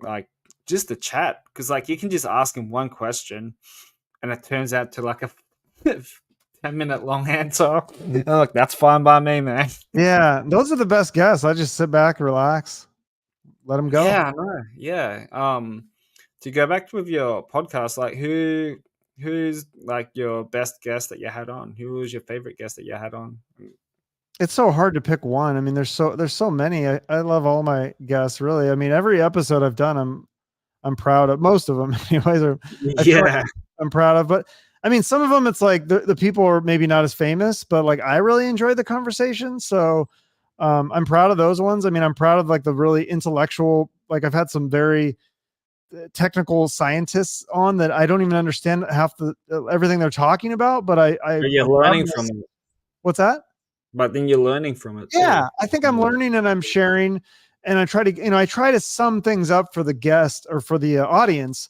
like just to chat because like you can just ask him one question, and it turns out to like a 10-minute long answer. Look, that's fine by me, man. Yeah, those are the best guests. I just sit back, relax, let them go. Yeah, I know. Yeah. To go back with your podcast, like who's like your best guest that you had on? Who was your favorite guest that you had on? It's so hard to pick one. I mean, there's so many. I love all my guests, really. I mean, every episode I've done, I'm proud of most of them. Anyways, or I feel like Yeah. I'm proud of. But I mean, some of them, it's like the people are maybe not as famous, but like I really enjoyed the conversation. So I'm proud of those ones. I mean, I'm proud of like the really intellectual. Like I've had some very technical scientists on that I don't even understand half the everything they're talking about, but But I'm you're proud of learning from this. it. What's that? But then you're learning from it too. Yeah, I think I'm Yeah. learning and I'm sharing, and I try to sum things up for the guest or for the audience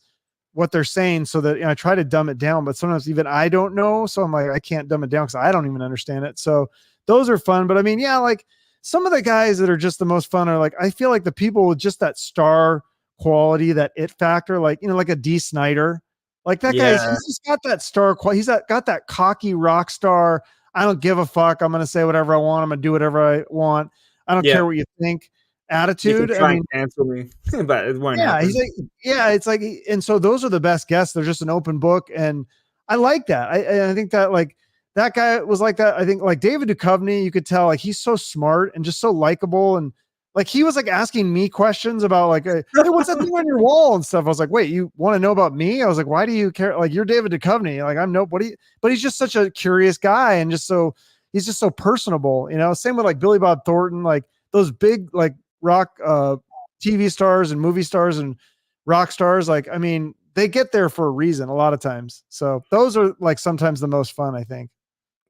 what they're saying, so that I try to dumb it down. But sometimes even I don't know, so I'm like I can't dumb it down because I don't even understand it. So those are fun. But I mean, yeah, like some of the guys that are just the most fun are like I feel like the people with just that star quality, that it factor, like like a D. Snyder, like that guy's Yeah. he's just got that star quality. Got that cocky rock star. I don't give a fuck. I'm going to say whatever I want. I'm going to do whatever I want. I don't Yeah. care what you think. You can Attitude. I try and mean, cancel me, but it won't yeah, happen. he's like, yeah, it's like, and so those are the best guests. They're just an open book, and I like that. I think that like that guy was like that. I think like David Duchovny, you could tell like he's so smart and just so likable, and like he was like asking me questions about like, hey, what's that thing on your wall and stuff. I was like, wait, you want to know about me? I was like, why do you care? Like you're David Duchovny. Like I'm nobody, but he's just such a curious guy and just so he's just so personable. Same with like Billy Bob Thornton, like those big like rock TV stars and movie stars and rock stars. Like, I mean, they get there for a reason a lot of times. So those are like sometimes the most fun, I think.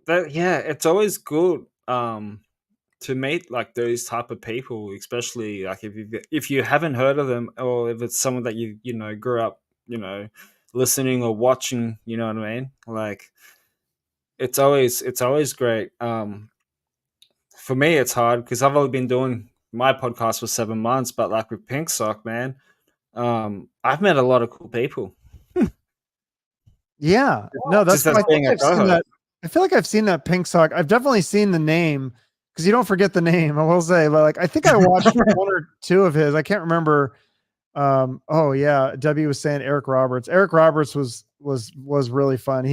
Yeah, it's always good to meet like those type of people, especially like if you haven't heard of them or if it's someone that you grew up listening or watching. You know what I mean? Like it's always great. For me, it's hard because I've only been doing my podcast for 7 months, but like with Pink Sock, man, I've met a lot of cool people. Yeah. No, that's Just as I think being a I've seen co-host. that. I feel like I've seen that Pink Sock. I've definitely seen the name because you don't forget the name, I will say. But like I think I watched one or two of his. I can't remember. Oh yeah, Debbie was saying Eric Roberts. Eric Roberts was really fun.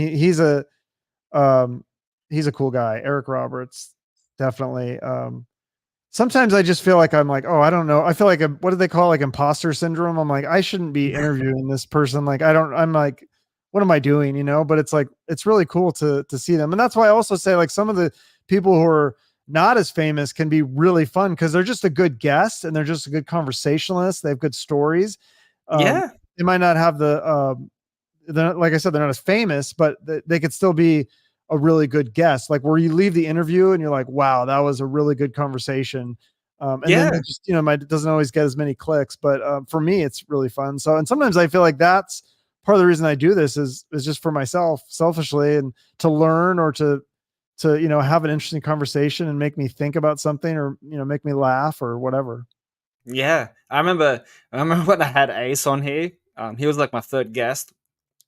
Um he's a cool guy. Eric Roberts, definitely. Sometimes I just feel like I'm like, oh, I don't know. I feel like what do they call like imposter syndrome? I'm like, I shouldn't be interviewing this person. Like, I'm like, what am I doing? But it's like it's really cool to see them. And that's why I also say like some of the people who are not as famous can be really fun because they're just a good guest and they're just a good conversationalist. They have good stories. Um, Yeah, they might not have like I said, they're not as famous, but they could still be a really good guest. Like where you leave the interview and you're like, wow, that was a really good conversation. And then yeah, it just, it doesn't always get as many clicks, but for me, it's really fun. So, and sometimes I feel like that's part of the reason I do this is just for myself, selfishly, and to learn or to have an interesting conversation and make me think about something or make me laugh or whatever. yeah. I remember when I had Ace on here. He was like my third guest,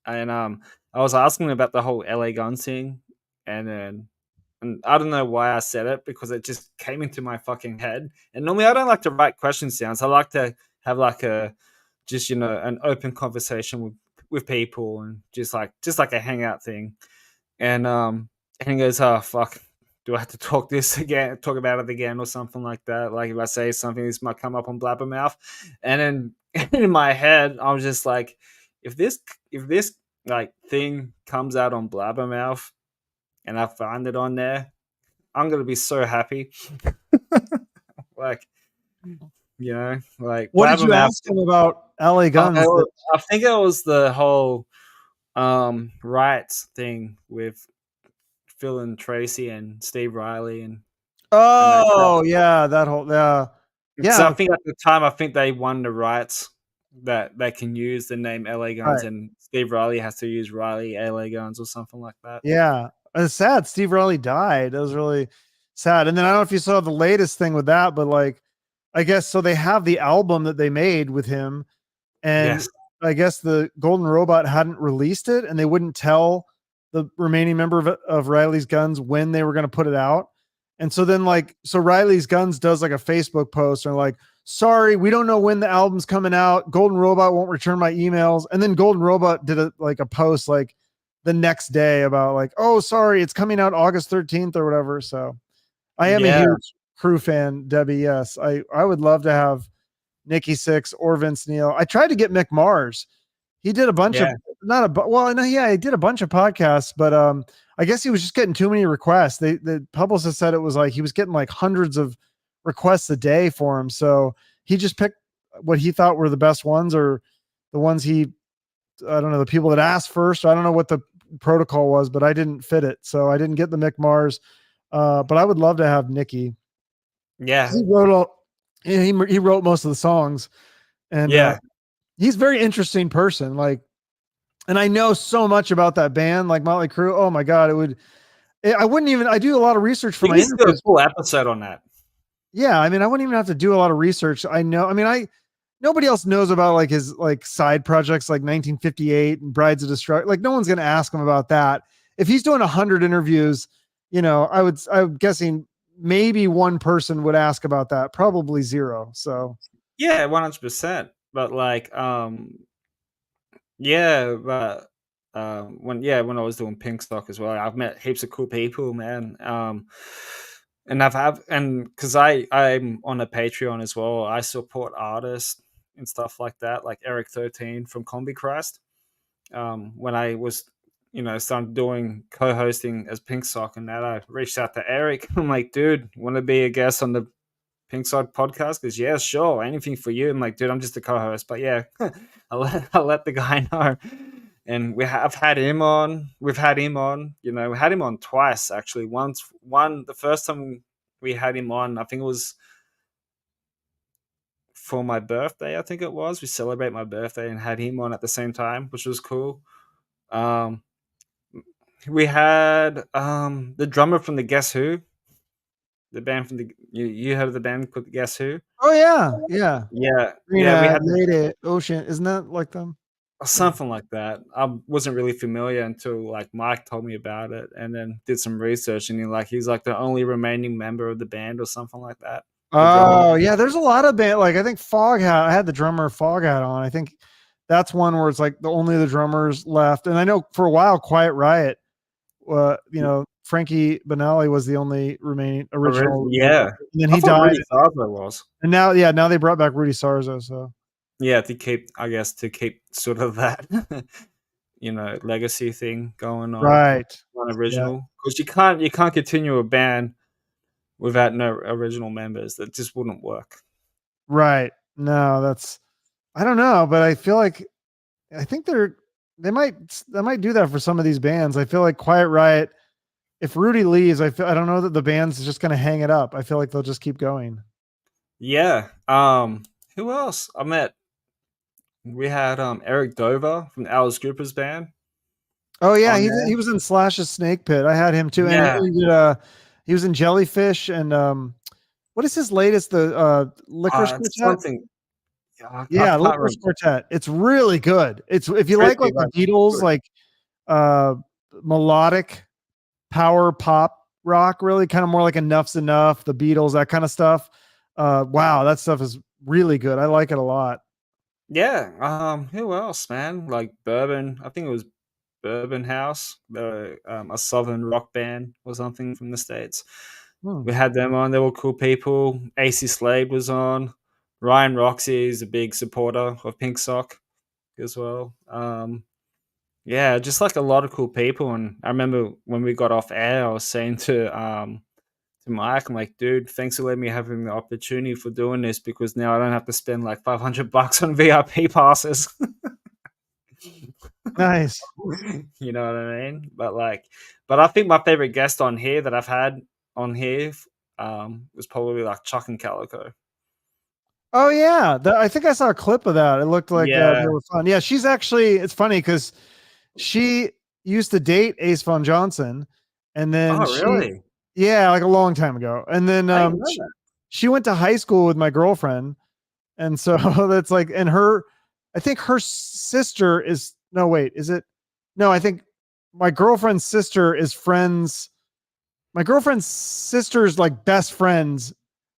and I was asking him about the whole LA Guns thing, and then and I don't know why I said it because it just came into my fucking head. And normally I don't like to write questions down. So I like to have like a just an open conversation with people and just like a hangout thing. And he goes, "Oh fuck, do I have to talk this again? Talk about it again, or something like that? Like if I say something, this might come up on Blabbermouth." And then in my head, I was just like, if this like thing comes out on Blabbermouth and I find it on there, I'm gonna be so happy. Like like What did you Blabbermouth. ask him about LA Guns? I think it was the whole rights thing with Phil and Tracy and Steve Riley and that. Oh yeah, that whole yeah. Because I Yeah, think at the time, I think they won the rights that they can use the name LA Guns, right. and Steve Riley has to use Riley LA Guns or something like that. Yeah. It's sad. Steve Riley died. It was really sad. And then I don't know if you saw the latest thing with that, but like I guess so they have the album that they made with him. And Yes. I guess the Golden Robot hadn't released it and they wouldn't tell the remaining member of Riley's Guns when they were going to put it out. And so then so Riley's Guns does like a Facebook post and like, sorry, we don't know when the album's coming out. Golden Robot won't return my emails. And then Golden Robot did a post like the next day about like, oh, sorry, it's coming out August 13th or whatever. So I am a Yeah. huge Crew fan, Debbie. Yes. I would love to have Nikki Sixx or Vince Neil. I tried to get Mick Mars. He did a bunch of Yeah. not a well, no, yeah, he did a bunch of podcasts, but I guess he was just getting too many requests. The publicist said it was like he was getting like hundreds of requests a day for him. So he just picked what he thought were the best ones or the ones I don't know, the people that asked first. I don't know what the protocol was, but I didn't fit it. So I didn't get the Mick Mars. But I would love to have Nikki. Yeah. He wrote all, he wrote most of the songs and Yeah. he's a very interesting person. Like, and I know so much about that band, like Motley Crue. Oh my God. I wouldn't even, I do a lot of research I for think my he's got a interviews. full episode on that. Yeah. I mean, I wouldn't even have to do a lot of research. Nobody else knows about like his like side projects like 1958 and Brides of Destruction. Like no one's going to ask him about that. If he's doing 100 interviews, I'm guessing maybe one person would ask about that, probably zero. So Yeah, 100%. But like, yeah, but when I was doing Pink Stock as well, I've met heaps of cool people, man. And and because I'm on a Patreon as well, I support artists and stuff like that, like Eric 13 from Combi Christ. When I was started doing co-hosting as Pink Sock, and that I reached out to Eric. I'm like, dude, want to be a guest on the Pink Sock podcast? Because yeah, sure, anything for you. I'm like, dude, I'm just a co-host, but yeah, I'll let the guy know. And I've had him on. We've had him on. We had him on twice actually. The first time we had him on, I think it was for my birthday. I think it was. We celebrate my birthday and had him on at the same time, which was cool. Um, we had the drummer from the Guess Who, the band from the you heard of the band called Guess Who? oh yeah, yeah. Yeah, Green yeah, we Egg, had Lady Ocean, isn't that like them? Yeah. something like that. I wasn't really familiar until like Mike told me about it, and then did some research, and he's like the only remaining member of the band or something like that. The drummer. Oh yeah, there's a lot of band. Like I think Foghat. I had the drummer Foghat on. I think that's one where it's like the only the drummers left. And I know for a while, Quiet Riot. Frankie Banali was the only remaining original. Yeah, And then I he thought died. Rudy Sarzo was. And now they brought back Rudy Sarzo. So Yeah, to keep, I guess, to keep sort of that. legacy thing going Right. on Yeah. original, because you can't continue a band without no original members. That just wouldn't work. Right. No, that's I don't know, but I feel like I think they might do that for some of these bands. I feel like Quiet Riot, if Rudy leaves, I don't know that the band's just gonna hang it up. I feel like they'll just keep going. Yeah. Who else? We had Eric Dover from Alice Cooper's band Oh yeah, on there. he was in Slash's Snake Pit. I had him too, and Yeah. he was in Jellyfish and what is his latest? The Licorice It's Quartet. something. I Yeah, can't Licorice remember. Quartet. It's really good. It's if you like Trippy, the like Beatles, good. like uh melodic power pop rock, really kind of more like Enough's Enough, the Beatles, that kind of stuff. Wow, that stuff is really good. I like it a lot. Yeah. Who else, man? Like Bourbon. I think it was Bourbon House, a southern rock band or something from the States. Hmm. We had them on. They were cool people. AC Slade was on. Ryan Roxy is a big supporter of Pink Sock as well. Yeah, just like a lot of cool people. And I remember when we got off air, I was saying to Mike, I'm like, dude, thanks for letting me having the opportunity for doing this, because now I don't have to spend like $500 on VIP passes. Nice. You know what I mean? But I think my favorite guest on here that I've had on here was probably like Chuck and Calico. Oh yeah, I think I saw a clip of that. It looked like they Yeah. were fun. Yeah, she's actually. It's funny because she used to date Ace Von Johnson, and then Oh, really? yeah, like a long time ago, and then I didn't know that. she went to high school with my girlfriend, and so that's like, and I think her sister is no wait, is it? No, I think my girlfriend's sister is friends. My girlfriend's sister's like best friends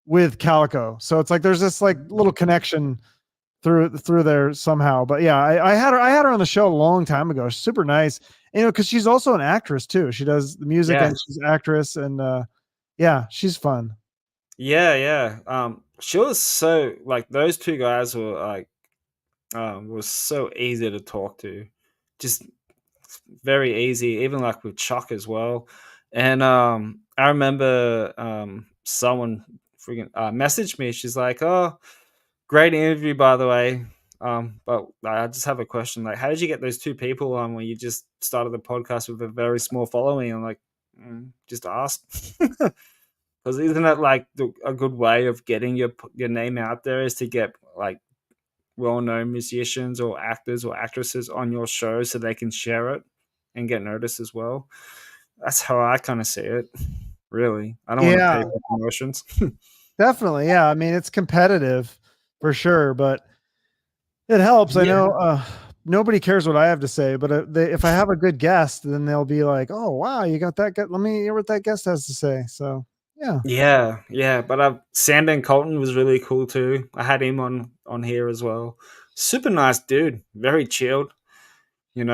with Calico, so it's like there's this like little connection through there somehow. But yeah, I had her on the show a long time ago. She's super nice, because she's also an actress too. She does the music Yeah. and she's an actress, and yeah, she's fun. Yeah, yeah. She was so like those two guys were like was so easy to talk to. Just very easy, even like with Chuck as well. And I remember someone freaking messaged me. She's like, "Oh, great interview, by the way. But I just have a question. Like, how did you get those two people on when you just started the podcast with a very small following?" I'm like, just ask. Because isn't that like a good way of getting your name out there, is to get like well-known musicians or actors or actresses on your show so they can share it and get noticed as well. That's how I kind of see it. Really, I don't want to pay Yeah, for promotions. definitely. Yeah, I mean it's competitive for sure, but it helps. I Yeah, know nobody cares what I have to say, but if I have a good guest, then they'll be like, "Oh wow, you got that. Let me hear what that guest has to say." So yeah, yeah, yeah. But Sam Ben Colton was really cool too. I had him on here as well. Super nice dude, very chilled. yeah,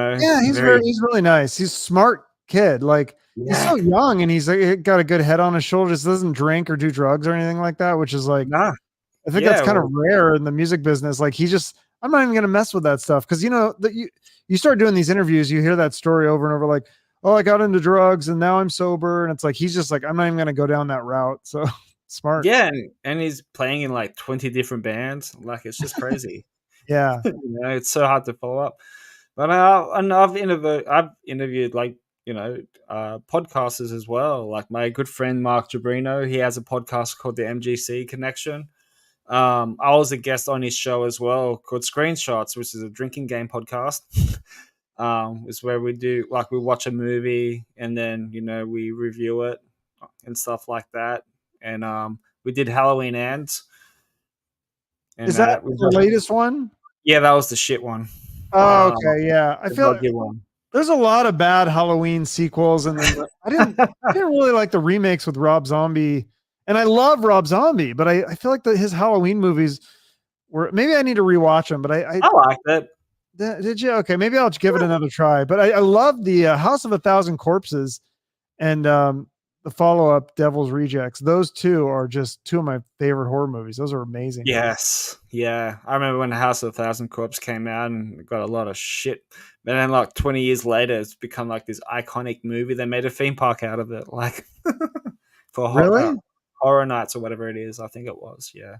Very he's really nice. He's a smart kid. Like he's yeah. so young, and he's like got a good head on his shoulders. Doesn't drink or do drugs or anything like that, which is like Nah, I think that's yeah. kind of Well, rare in the music business. Like he just, I'm not even gonna mess with that stuff because that you start doing these interviews, you hear that story over and over, like, oh, I got into drugs and now I'm sober, and it's like he's just like, I'm not even gonna go down that route. So smart, yeah, and he's playing in like 20 different bands. Like it's just crazy. yeah. It's so hard to follow up. But and I've interviewed like podcasters as well. Like my good friend Mark Jabrino, he has a podcast called the MGC Connection. I was a guest on his show as well called Screenshots, which is a drinking game podcast. Is where we do like we watch a movie and then we review it and stuff like that. And we did Halloween Ends, and Is that that was the latest one? yeah, that was the shit one. Oh, Um, okay, yeah. I the feel dodgy one. there's a lot of bad Halloween sequels, and then I didn't really like the remakes with Rob Zombie, and I love Rob Zombie, but I feel like his Halloween movies were maybe I need to rewatch them, but I liked it. did you? Okay, maybe I'll give it another try. But I love the House of a Thousand Corpses and the follow up Devil's Rejects. Those two are just two of my favorite horror movies. Those are amazing. Yes, yeah. I remember when the House of a Thousand Corpses came out and it got a lot of shit. But then, like 20 years later, it's become like this iconic movie. They made a theme park out of it, like for Really? horror nights or whatever it is. I think it was. Yeah,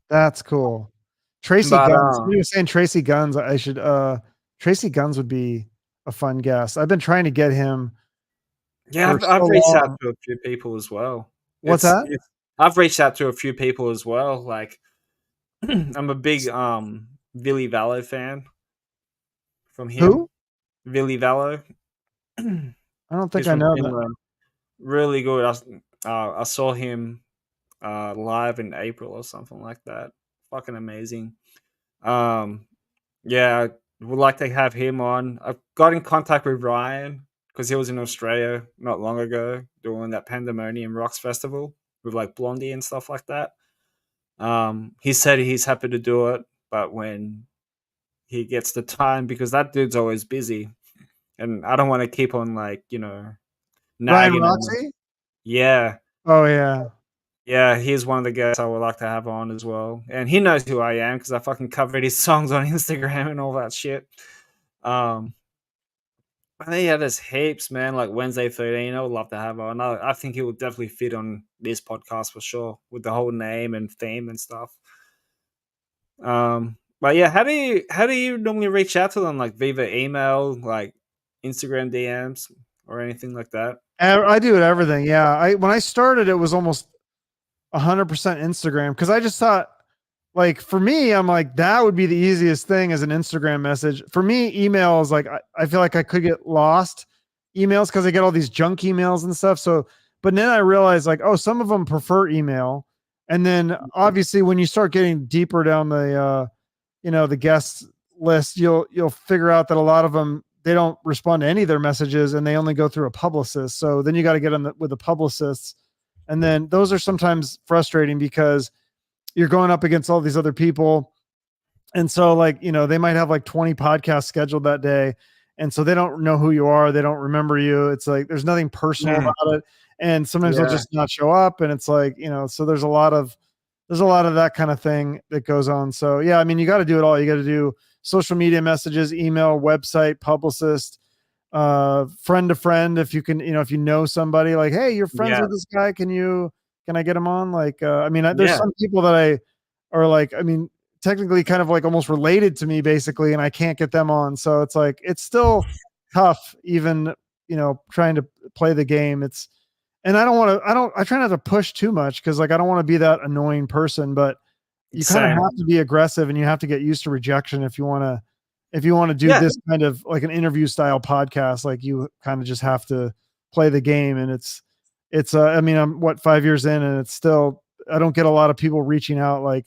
That's cool. Tracy but Guns. You were saying Tracy Guns. I should Tracy Guns would be a fun guest. I've been trying to get him yeah, for so I've reached out long. to a few people as well. What's that? I've reached out to a few people as well. Like I'm a big Billy Vallow fan from him. Who? Billy Vallow. I don't think He's I from know that. Finland. Really good. I saw him live in April or something like that. Fucking amazing. Um, yeah, I would like to have him on. I got in contact with Ryan because he was in Australia not long ago doing that Pandemonium Rocks Festival with like Blondie and stuff like that. He said he's happy to do it, but when he gets the time, because that dude's always busy, and I don't want to keep on like Ryan nagging him. Roxy? Yeah, Oh yeah. yeah, he's one of the guests I would like to have on as well, and he knows who I am because I fucking covered his songs on Instagram and all that shit. Um, but yeah, there's heaps, man. Like Wednesday 13, I would love to have on. I think he would definitely fit on this podcast for sure with the whole name and theme and stuff. But yeah, how do you normally reach out to them? Like via email, like Instagram DMs, or anything like that? I do it everything. Yeah. I when I started, it was almost 100% Instagram because I just thought, like, for me, I'm like, that would be the easiest thing as an Instagram message. For me, email is like, I feel like I could get lost emails because I get all these junk emails and stuff. So, but then I realized, like, oh, some of them prefer email. And then obviously, when you start getting deeper down the guest list, you'll figure out that a lot of them, they don't respond to any of their messages and they only go through a publicist. So then you got to get with the publicists. And then those are sometimes frustrating because you're going up against all these other people. And so, like, they might have like 20 podcasts scheduled that day. And so they don't know who you are. They don't remember you. It's like, there's nothing personal Mm, about it. And sometimes they'll yeah, just not show up. And it's like, so there's a lot of that kind of thing that goes on. So yeah, I mean, you got to do it all. You got to do social media messages, email, website, publicist, friend to friend. If you can, if you know somebody, like, hey, you're friends yeah, with this guy. Can I get him on? Like, I mean, there's yeah, some people that I are like, I mean, technically kind of like almost related to me basically, and I can't get them on. So it's like, it's still tough, even, trying to play the game. And I try not to push too much because, like, I don't want to be that annoying person, but you kind of same. have to be aggressive and you have to get used to rejection if you want to do Yeah, this kind of like an interview style podcast. Like, you kind of just have to play the game. And I mean, I'm 5 years in, and it's still, I don't get a lot of people reaching out like,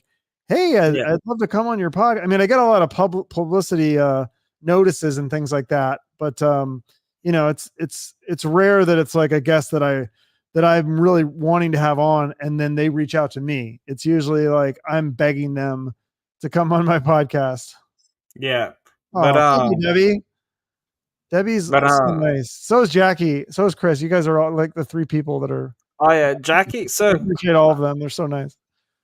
hey, yeah, I'd love to come on your pod. I mean, I get a lot of publicity notices and things like that, but it's rare that it's like a guest that I'm really wanting to have on and then they reach out to me. It's usually like I'm begging them to come on my podcast. yeah. But Oh, thank you, Debbie. Debbie's but so nice. So is Jackie. So is Chris. You guys are all like the three people that are. oh yeah, Jackie. I So appreciate all of them. They're so nice.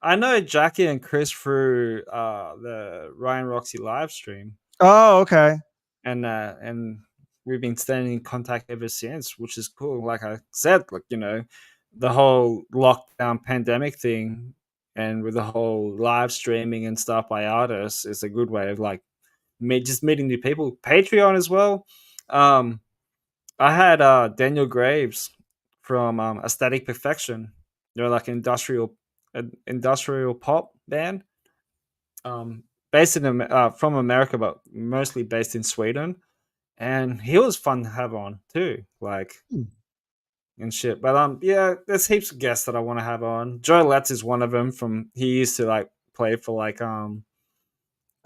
I know Jackie and Chris through the Ryan Roxy live stream, Oh, okay. and we've been staying in contact ever since, which is cool. Like I said, like the whole lockdown pandemic thing, and with the whole live streaming and stuff by artists is a good way of like just meeting new people. Patreon as well. Um, I had Daniel Graves from Aesthetic Perfection. They're like industrial pop band, based in from America, but mostly based in Sweden. And he was fun to have on too, like Hmm. and shit. But yeah, there's heaps of guests that I want to have on. Joe Letts is one of them. From he used to like play for like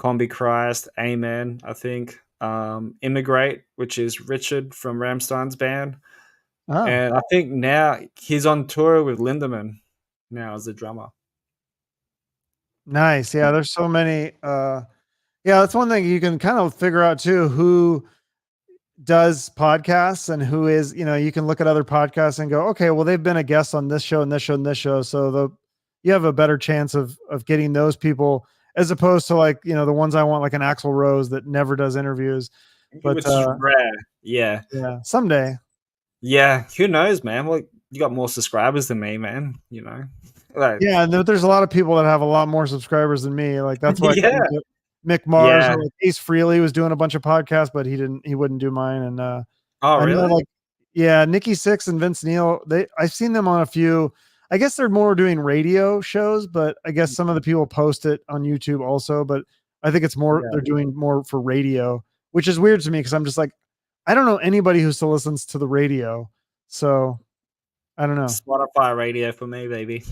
Combi Christ, Amen, I think. Immigrate, which is Richard from Ramstein's band. Oh, And I think now he's on tour with Lindemann now as the drummer. nice. Yeah, there's so many. Yeah, that's one thing you can kind of figure out too. Who does podcasts and who is, you can look at other podcasts and go, okay, well, they've been a guest on this show and this show and this show. So you have a better chance of getting those people as opposed to like, the ones I want, like an Axl Rose that never does interviews. But which is rare. Yeah, yeah, someday. yeah. Who knows, man? Well, you got more subscribers than me, man. Like, Yeah, and there's a lot of people that have a lot more subscribers than me. Like that's why I yeah, couldn't get Mick Mars yeah. or like Ace Frehley was doing a bunch of podcasts, but he wouldn't do mine. And Oh, I know really? like yeah, Nikki Sixx and Vince Neil, I've seen them on a few. I guess they're more doing radio shows, but I guess some of the people post it on YouTube also. But I think it's more Yeah. they're doing more for radio, which is weird to me because I'm just like, I don't know anybody who still listens to the radio. So I don't know. Spotify radio for me, baby.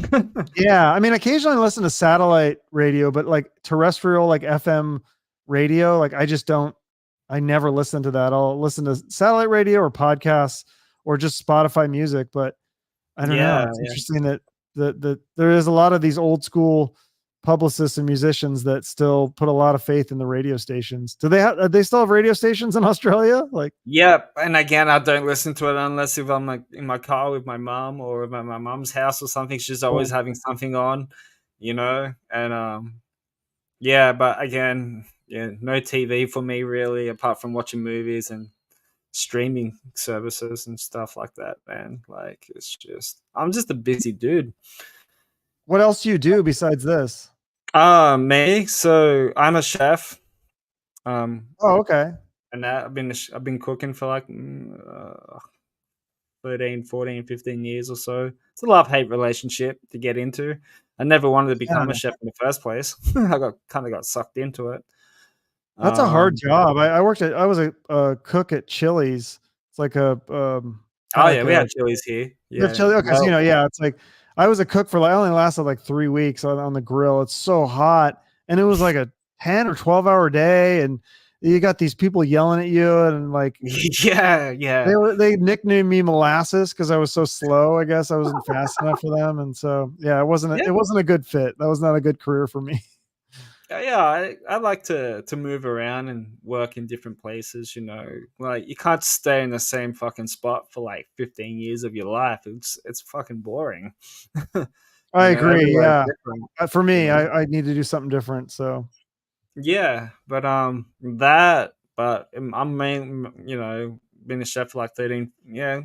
Yeah, I mean, occasionally I listen to satellite radio, but like terrestrial, like FM radio, like I just don't. I never listen to that. I'll listen to satellite radio or podcasts or just Spotify music. But I don't know. Yeah, It's yeah. interesting that there is a lot of these old school publicists and musicians that still put a lot of faith in the radio stations. They still have radio stations in Australia? Like, Yep, and again, I don't listen to it unless if I'm like in my car with my mom or at my mom's house or something. She's always having something on, and yeah. But again, yeah, no TV for me really, apart from watching movies and streaming services and stuff like that. Man, like it's just I'm just a busy dude. what else do you do besides this? Me. So I'm a chef. Um, Oh, okay. and that I've been cooking for like 13, 14, 15 years or so. It's a love-hate relationship to get into. I never wanted to become a Yeah. chef in the first place. Kind of got sucked into it. That's a hard Um, job. I was a cook at Chili's. It's like a kind oh of yeah, like we a had chilies here. you have Yeah. chili. Okay, so Well, yeah, it's like I was a cook for like I only lasted like 3 weeks on the grill. It's so hot, and it was like a 10 or 12 hour day, and you got these people yelling at you, and like yeah, yeah. they nicknamed me molasses because I was so slow. I guess I wasn't fast enough for them, and so yeah, Yeah. it wasn't a good fit. That was not a good career for me. Yeah, I like to move around and work in different places, Like you can't stay in the same fucking spot for like 15 years of your life. It's fucking boring. I agree. Everywhere's Yeah, different, for you me, know. I need to do something different. So Yeah, but that but I'm been a chef for like 13, yeah,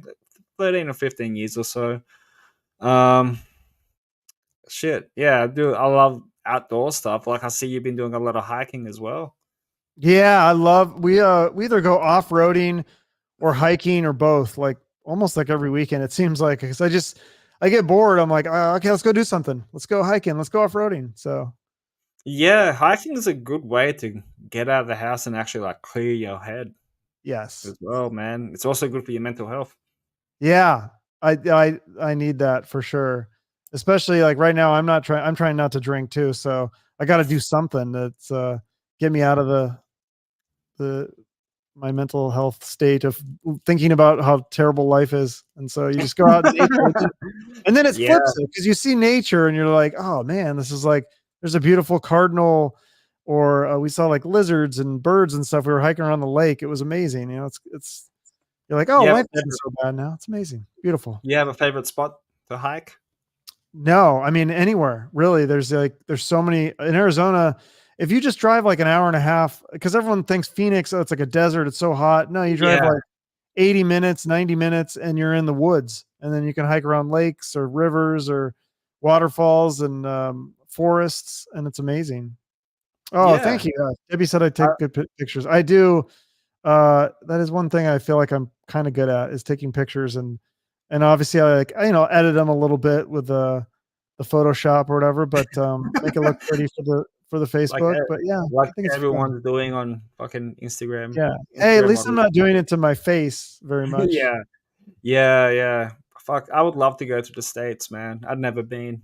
13 or 15 years or so. Um shit. Yeah, I love outdoor stuff. Like I see you've been doing a lot of hiking as well. yeah, we either go off roading or hiking or both, like almost like every weekend. It seems like because I get bored. I'm like, okay, let's go do something. Let's go hiking. Let's go off roading. So Yeah, hiking is a good way to get out of the house and actually like clear your head yes, as well, man. It's also good for your mental health. yeah, I need that for sure. Especially like right now, I'm trying not to drink too. So I got to do something that's get me out of the my mental health state of thinking about how terrible life is. And so you just go out in nature and then it Yeah, flips it because you see nature and you're like, oh man, this is like there's a beautiful cardinal, or we saw like lizards and birds and stuff. We were hiking around the lake. It was amazing. It's you're like, oh, you have a life isn't favorite, so bad now. It's amazing, beautiful. you have a favorite spot to hike? No, I mean anywhere really. There's so many in Arizona. If you just drive like an hour and a half, because everyone thinks Phoenix, oh, it's like a desert. It's so hot. No, you drive Yeah, like 80 minutes, 90 minutes, and you're in the woods. And then you can hike around lakes or rivers or waterfalls and forests, and it's amazing. Oh, yeah. thank you. Debbie said I take good pictures. I do. That is one thing I feel like I'm kind of good at is taking pictures and obviously I like edit them a little bit with the Photoshop or whatever, but make it look pretty for the like Facebook. e But yeah, like I think it's fun. everyone's doing on fucking Instagram Yeah. Hey, at Instagram least I'm models. not doing it to my face very much. Yeah, yeah, yeah. Fuck, I would love to go to the States, man. I'd never been.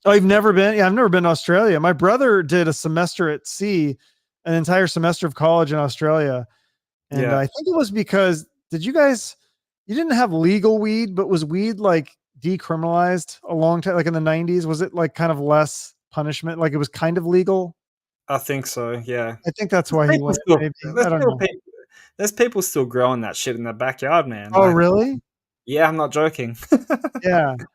Oh, you've never been? Yeah, I've never been to Australia. My brother did a semester at sea, an entire semester of college in Australia. And Yeah, I think it was because you didn't have legal weed, but was weed like decriminalized a long time, like in the 90s? Was it like kind of less punishment? Like it was kind of legal? I think so, yeah. I think that's There's why he people went, still maybe. there's I don't still know. people there's people still growing that shit in their backyard, man. Oh, Like, really? yeah, I'm not joking. Yeah. But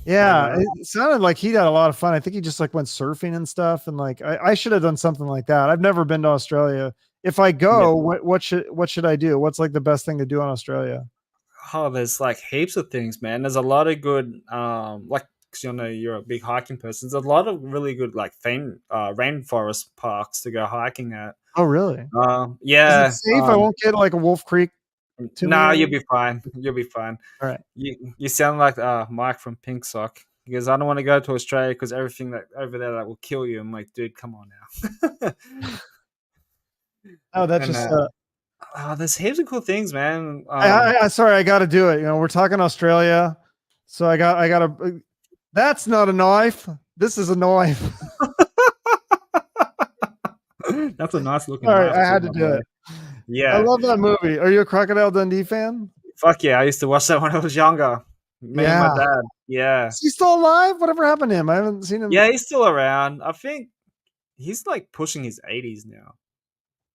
Yeah, it sounded like he had a lot of fun. I think he just like went surfing and stuff, and like I should have done something like that. I've never been to Australia. If I yeah, go, what should I do? What's like the best thing to do in Australia? oh, there's like heaps of things, man. There's a lot of good, like, because you know you're a big hiking person. There's a lot of really good like rainforest parks to go hiking at. Oh, really? Is it Yeah. safe? I won't get like a Wolf Creek to me Nah, or you'll anything? be fine. You'll be fine. All right. You sound like Mike from Pink Sock because I don't want to go to Australia because everything that over there that will kill you. I'm like, dude, come on now. Oh, that's And just there's heaps of cool things, man. sorry, I got to do it. You know, we're talking Australia, so I got to. That's not a knife. This is a knife. That's a nice looking All right, knife I too, had to by the do way. it. I Yeah, love that movie. Are you a Crocodile Dundee fan? fuck yeah! I used to watch that when I was younger. Me and my Yeah. dad. Yeah, Is he still alive? Whatever happened to him? I haven't seen him. yeah, he's still around. I think he's like pushing his 80s now.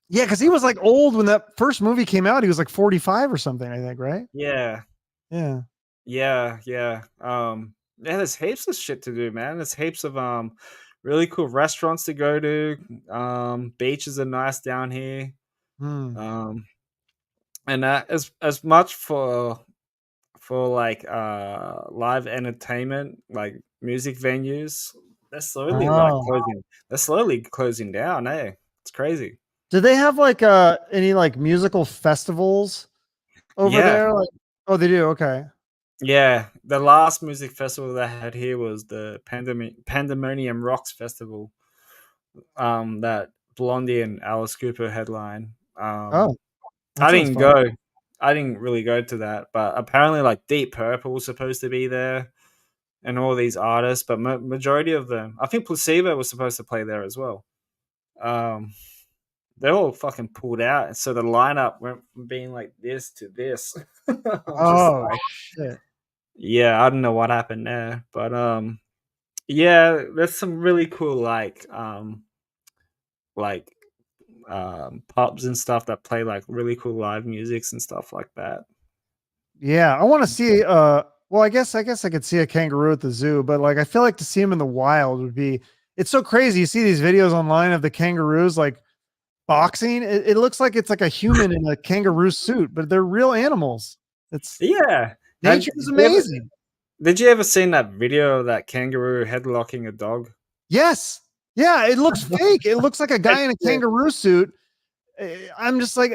Yeah, because he was like old when that first movie came out. He was like 45 or something, I think, right? Yeah, Yeah. yeah, yeah. Yeah, there's heaps of shit to do, man. There's heaps of really cool restaurants to go to. Beaches are nice down here. Hmm. Um, and as much for like live entertainment, like music venues, Oh. they're slowly closing down, eh? It's crazy. Do they have like any like musical festivals over Yeah. there? Like, oh, they do. Okay. Yeah, the last music festival they had here was the Pandemonium Rocks Festival. That Blondie and Alice Cooper headline. Oh, that I sounds didn't fun. go. I didn't really go to that, but apparently, like Deep Purple was supposed to be there, and all these artists. But majority of them, I think Placebo was supposed to play there as well. Um, they all fucking pulled out, and so the lineup went from being like this to this. I'm just Oh like, shit. yeah, I don't know what happened there, but yeah, there's some really cool like pubs and stuff that play like really cool live musics and stuff like that. Yeah, I want to see well, I guess I could see a kangaroo at the zoo, but like I feel like to see him in the wild would be it's so crazy. You see these videos online of the kangaroos like boxing. It looks like it's like a human in a kangaroo suit, but they're real animals. It's Yeah. Have nature is amazing. did you ever seen that video of that kangaroo headlocking a dog? Yes. Yeah, it looks fake. It looks like a guy in a Yeah. kangaroo suit. I'm just like,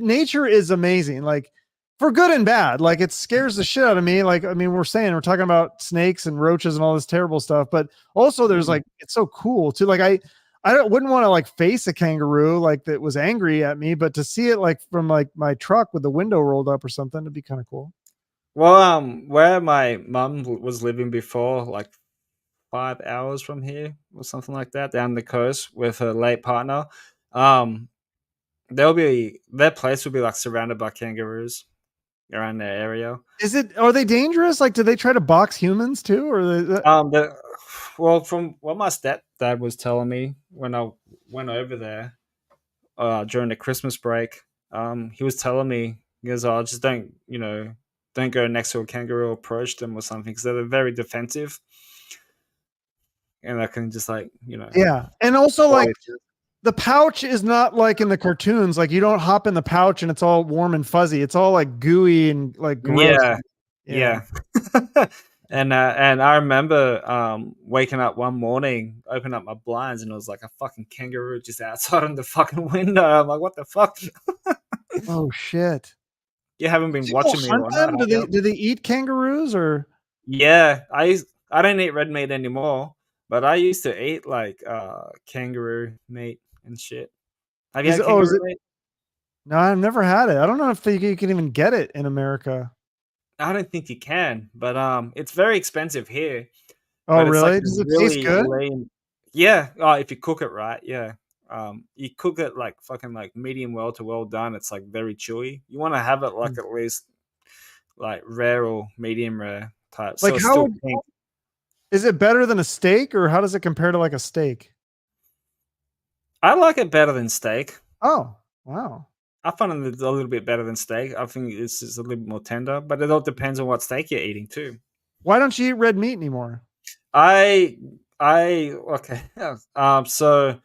nature is amazing. Like for good and bad. Like it scares the shit out of me. Like, I mean, we're talking about snakes and roaches and all this terrible stuff, but also there's Mm. like, it's so cool too. Like wouldn't want to like face a kangaroo like that was angry at me, but to see it like from like my truck with the window rolled up or something, it'd be kind of cool. Well, where my mum was living before, like 5 hours from here or something like that, down the coast with her late partner, um, their place would be like surrounded by kangaroos around their area. Are they dangerous? Like, do they try to box humans too? The well, from what my stepdad was telling me when I went over there during the Christmas break, he was telling me he goes, "Oh, just don't go next to a kangaroo or approach them or something because they're very defensive and they can just like Yeah. And also like bite you." the pouch is not like in the cartoons. Like you don't hop in the pouch and it's all warm and fuzzy. It's all like gooey and like gross. Yeah, Yeah. yeah. And I remember waking up one morning, opening up my blinds, and it was like a fucking kangaroo just outside on the fucking window. I'm like, what the fuck? Oh shit. You haven't Do been people watching me hunt all night, them? have you? Do they eat kangaroos or Yeah, I don't eat red meat anymore, but I used to eat like kangaroo meat and shit. Have you is had it oh is kangaroo it meat? no, I've never had it. I don't know if you can even get it in America. I don't think you can, but it's very expensive here. Oh But it's like really? a Does it taste really good? lean. Yeah, oh, if you cook it right, yeah. You cook it like fucking like medium well to well done. It's like very chewy. You want to have it Hmm. like at least like rare or medium rare type, so Like it's how still would pink. is it better than a steak or how does it compare to like a steak? I like it better than steak. Oh, wow. I find it a little bit better than steak. I think it's just a little bit more tender, but it all depends on what steak you're eating too. Why don't you eat red meat anymore? I okay. So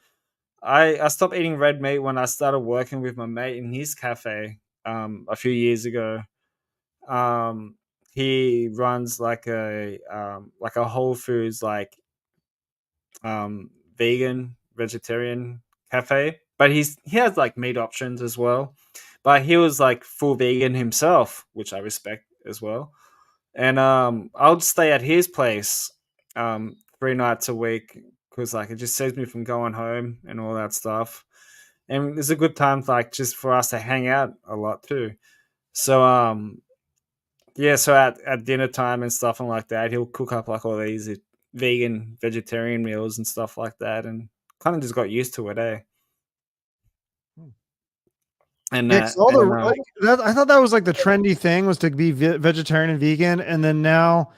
I stopped eating red meat when I started working with my mate in his cafe a few years ago. Um, he runs like a Whole Foods vegan vegetarian cafe, but he has like meat options as well. But he was like full vegan himself, which I respect as well. And I would stay at his place 3 nights a week because like it just saves me from going home and all that stuff. And it's a good time like just for us to hang out a lot too. So yeah, so at dinner time and stuff and like that, he'll cook up like all these vegan vegetarian meals and stuff like that, and kind of just got used to it, eh? And Yeah, 'cause like that, I thought that was like the trendy thing was to be vegetarian and vegan, and then now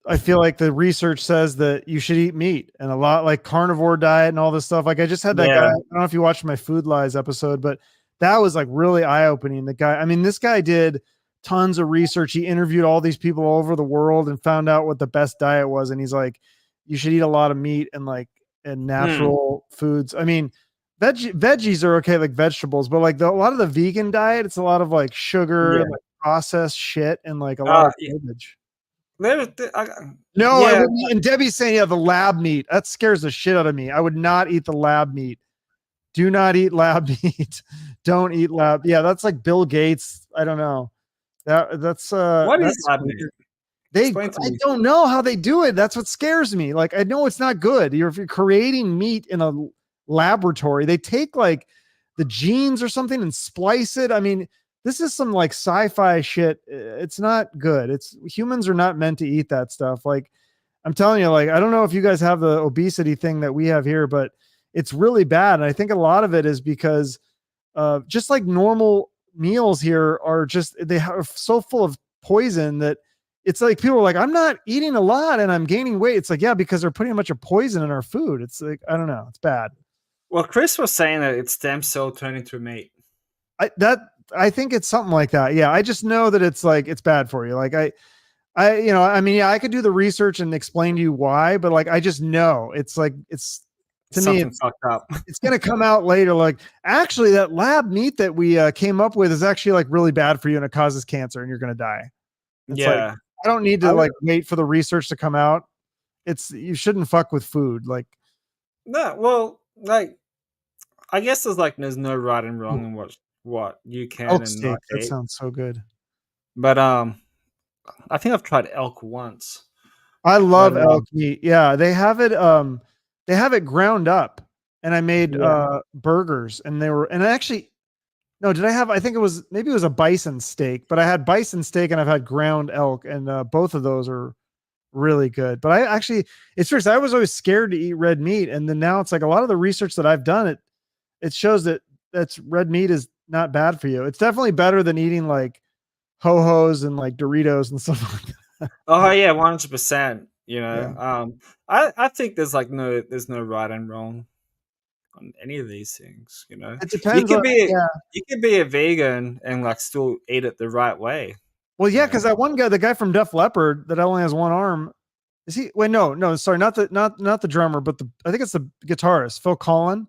I feel like the research says that you should eat meat and a lot like carnivore diet and all this stuff. Like I just had that guy. I yeah, don't know if you watched my Food Lies episode, but that was like really eye opening. The guy, I mean, this guy did tons of research. He interviewed all these people all over the world and found out what the best diet was. And he's like, you should eat a lot of meat and like and mm, natural foods. I mean, veggies are okay, like vegetables, but like a lot of the vegan diet, it's a lot of like sugar and yeah. like processed shit and like a lot of Yeah, garbage. No, I yeah. wouldn't. And Debbie's saying, yeah, the lab meat. That scares the shit out of me. I would not eat the lab meat. Do not eat lab meat. Don't eat lab. Yeah, that's like Bill Gates. I don't know. What is That's lab meat? weird. They Explain to I me. don't know how they do it. That's what scares me. Like I know it's not good. If you're creating meat in a laboratory, they take like the genes or something and splice it. I mean, this is some like sci-fi shit. It's not good. It's humans are not meant to eat that stuff. Like I'm telling you, like I don't know if you guys have the obesity thing that we have here, but it's really bad. And I think a lot of it is because just like normal meals here are just they are so full of poison that it's like people are like, I'm not eating a lot and I'm gaining weight. It's like, yeah, because they're putting a bunch of poison in our food. It's like, I don't know. It's bad. Well, Chris was saying that it's stem cell turned into meat. I that I think it's something like that. Yeah. I just know that it's like it's bad for you. Like I mean, yeah, I could do the research and explain to you why, but like I just know it's like it's to me, Something fucked up. it's going to come out later. Like, actually, that lab meat that we came up with is actually like really bad for you and it causes cancer and you're going to die. It's like, Yeah. I don't need I to like wait for the research to come out. It's, you shouldn't fuck with food. Like, No, well, like I guess there's no right and wrong in what you can elk and steak. not That eat. sounds so good. But I think I've tried elk once. I But love elk meat. Yeah. They have it ground up and I made yeah. burgers and they were, and actually, no, did I have? I think it was maybe it was a bison steak, but I had bison steak and I've had ground elk, and both of those are really good. But I actually, it's serious. I was always scared to eat red meat, and then now it's like a lot of the research that I've done it shows that that's red meat is not bad for you. It's definitely better than eating like ho hos and like Doritos and stuff like that. Oh yeah, 100%. Yeah, I think there's no right and wrong on any of these things. it You depends could on be yeah. you could be a vegan and like still eat it the right way. Well, You yeah, know. because that one guy, the guy from Def Leppard, that only has one arm. Is he? Wait, no, sorry, not the drummer, but the I think it's the guitarist, Phil Collin.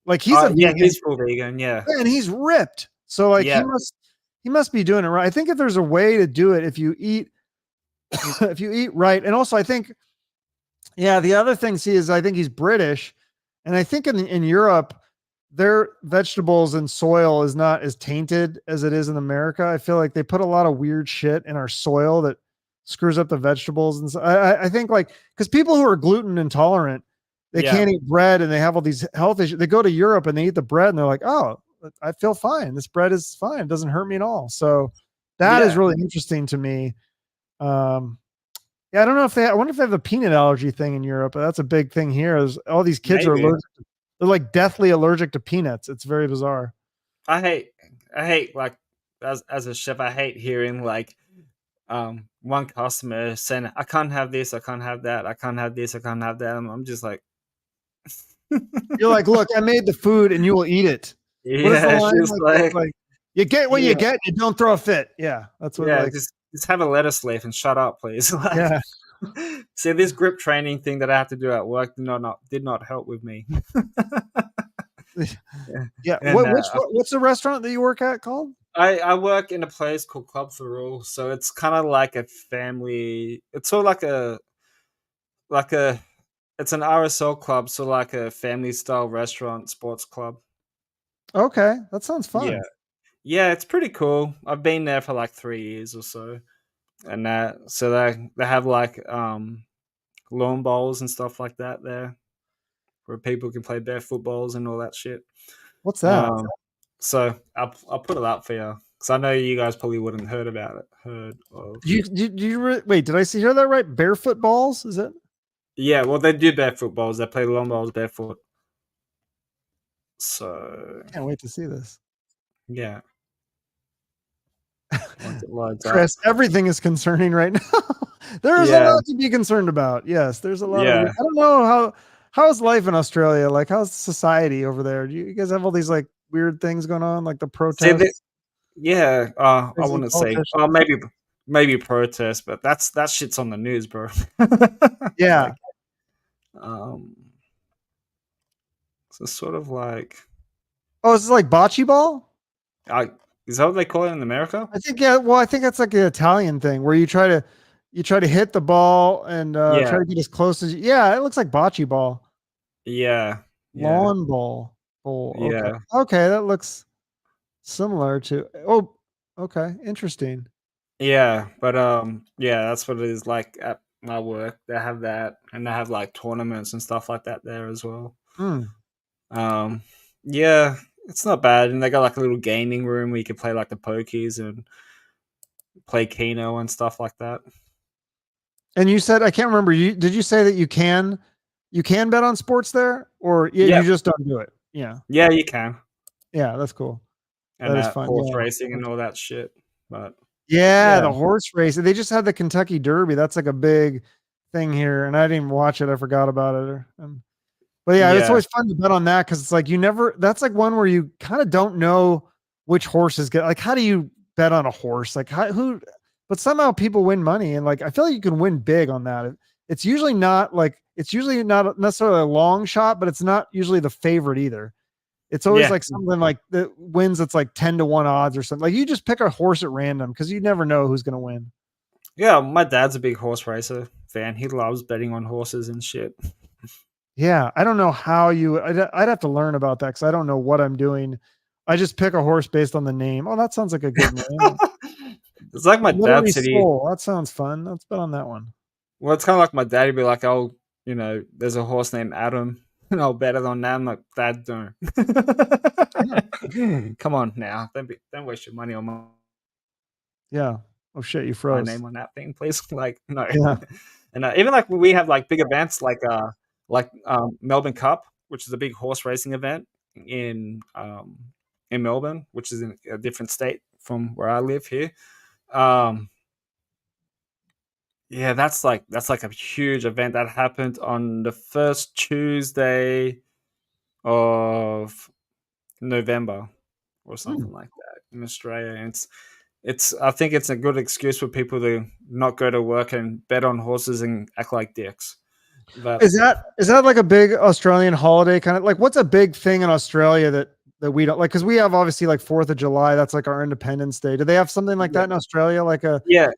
Like he's a Yeah, vegan he's full vegan. Yeah, and he's ripped. So like yeah, he must be doing it right. I think if there's a way to do it, if you eat if you eat right, and also I think yeah, the other thing see is I think he's British, and I think in Europe their vegetables and soil is not as tainted as it is in America. I feel like they put a lot of weird shit in our soil that screws up the vegetables, and so I think like because people who are gluten intolerant, they yeah, can't eat bread and they have all these health issues. They go to Europe and they eat the bread and they're like, oh, I feel fine. This bread is fine. It doesn't hurt me at all. So that is yeah. really interesting to me. Um, yeah, I don't know if they. I wonder if they have a peanut allergy thing in Europe. But that's a big thing here. Is all these kids are Maybe. allergic. They're like deathly allergic to peanuts. It's very bizarre. I hate I hate like as a chef, I hate hearing like one customer saying I can't have this, I can't have that, I can't have this, I can't have that. I'm just like You're like, look, I made the food and you will eat it. What is the yeah, it's line just like? It's like like You get what you Yeah, get. You don't throw a fit. Yeah, that's what yeah. like. Just have a lettuce leaf and shut up, please. Like, Yeah, see, this grip training thing that I have to do at work did not help with me. Yeah. yeah. And What's the restaurant that you work at called? I work in a place called Club for All, so it's kind of like a family. It's sort of like a it's an RSL club, so like a family style restaurant sports club. Okay, that sounds Yeah, fun. yeah, it's pretty cool. I've been there for like 3 years or so, and so they have like lawn bowls and stuff like that there, where people can play bare footballs and all that shit. What's that? Um, so I'll put it up for you because I know you guys probably wouldn't heard of. Wait? Did I see hear that right? Barefoot balls? Is it? Yeah, well, they do bare footballs. They play lawn bowls barefoot. So Can't wait to see this. yeah, once it loads up. Chris, everything is concerning right now. There is a Yeah, lot to be concerned about. Yes, there's a lot of. yeah. I don't know how's life in Australia. Like, how's society over there? Do you guys have all these like weird things going on, like the See that? protests, Yeah. I crazy wouldn't say. politicians? Maybe protest, but that shit's on the news, bro. Yeah. Like, um, so sort of like, Oh, is this like bocce ball? I is that what they call it in America? I think yeah. Well, I think that's like an Italian thing where you try to hit the ball and Yeah, try to get as close as yeah. It looks like bocce ball, yeah, yeah, lawn ball, bowl. Okay, yeah. okay, that looks similar to. Oh, okay, interesting. Yeah, but yeah, that's what it is like at my work. They have that, and they have like tournaments and stuff like that there as well. Hmm. Um, yeah, it's not bad, and they got like a little gaming room where you can play like the pokies and play Keno and stuff like that. And you said I can't remember. Did you say that you can bet on sports there, or yeah, Yeah, you just don't do it? Yeah, yeah, you can, yeah, that's cool. and That is fun. horse Yeah. racing and all that shit. But Yeah, yeah, the horse race. They just had the Kentucky Derby. That's like a big thing here, and I didn't even watch it. I forgot about it. But yeah, it's yeah, always fun to bet on that because it's like you never. That's like one where you kind of don't know which horses get. Like, how do you bet on a horse? Like, who? But somehow people win money, and like I feel like you can win big on that. It's usually not necessarily a long shot, but it's not usually the favorite either. It's always yeah, like something like that wins that's like 10-1 odds or something. Like you just pick a horse at random because you never know who's gonna win. yeah. My dad's a big horse racer fan. He loves betting on horses and shit. Yeah, I don't know how I'd have to learn about that because I don't know what I'm doing. I just pick a horse based on the name. Oh, that sounds like a good name. It's like my dad Glittery said he Soul. That sounds fun. Let's bet on that one. Well, it's kind of like my daddy be like, "Oh, there's a horse named Adam, and I'll bet it on that." I'm like, "Dad, don't. Come on now, don't waste your money on Yeah. Oh shit, you my froze. name on that thing, please." Like, no. Yeah. And even like when we have like big events like Melbourne Cup, which is a big horse racing event in Melbourne, which is in a different state from where I live here. Um, Yeah, that's like a huge event that happened on the first Tuesday of November or Hmm. something like that in Australia. And it's I think it's a good excuse for people to not go to work and bet on horses and act like dicks. But Is that like a big Australian holiday kind of like what's a big thing in Australia that we don't like? Because we have obviously like 4th of July. That's like our Independence Day. Do they have something like yeah, that in Australia? Like a yeah,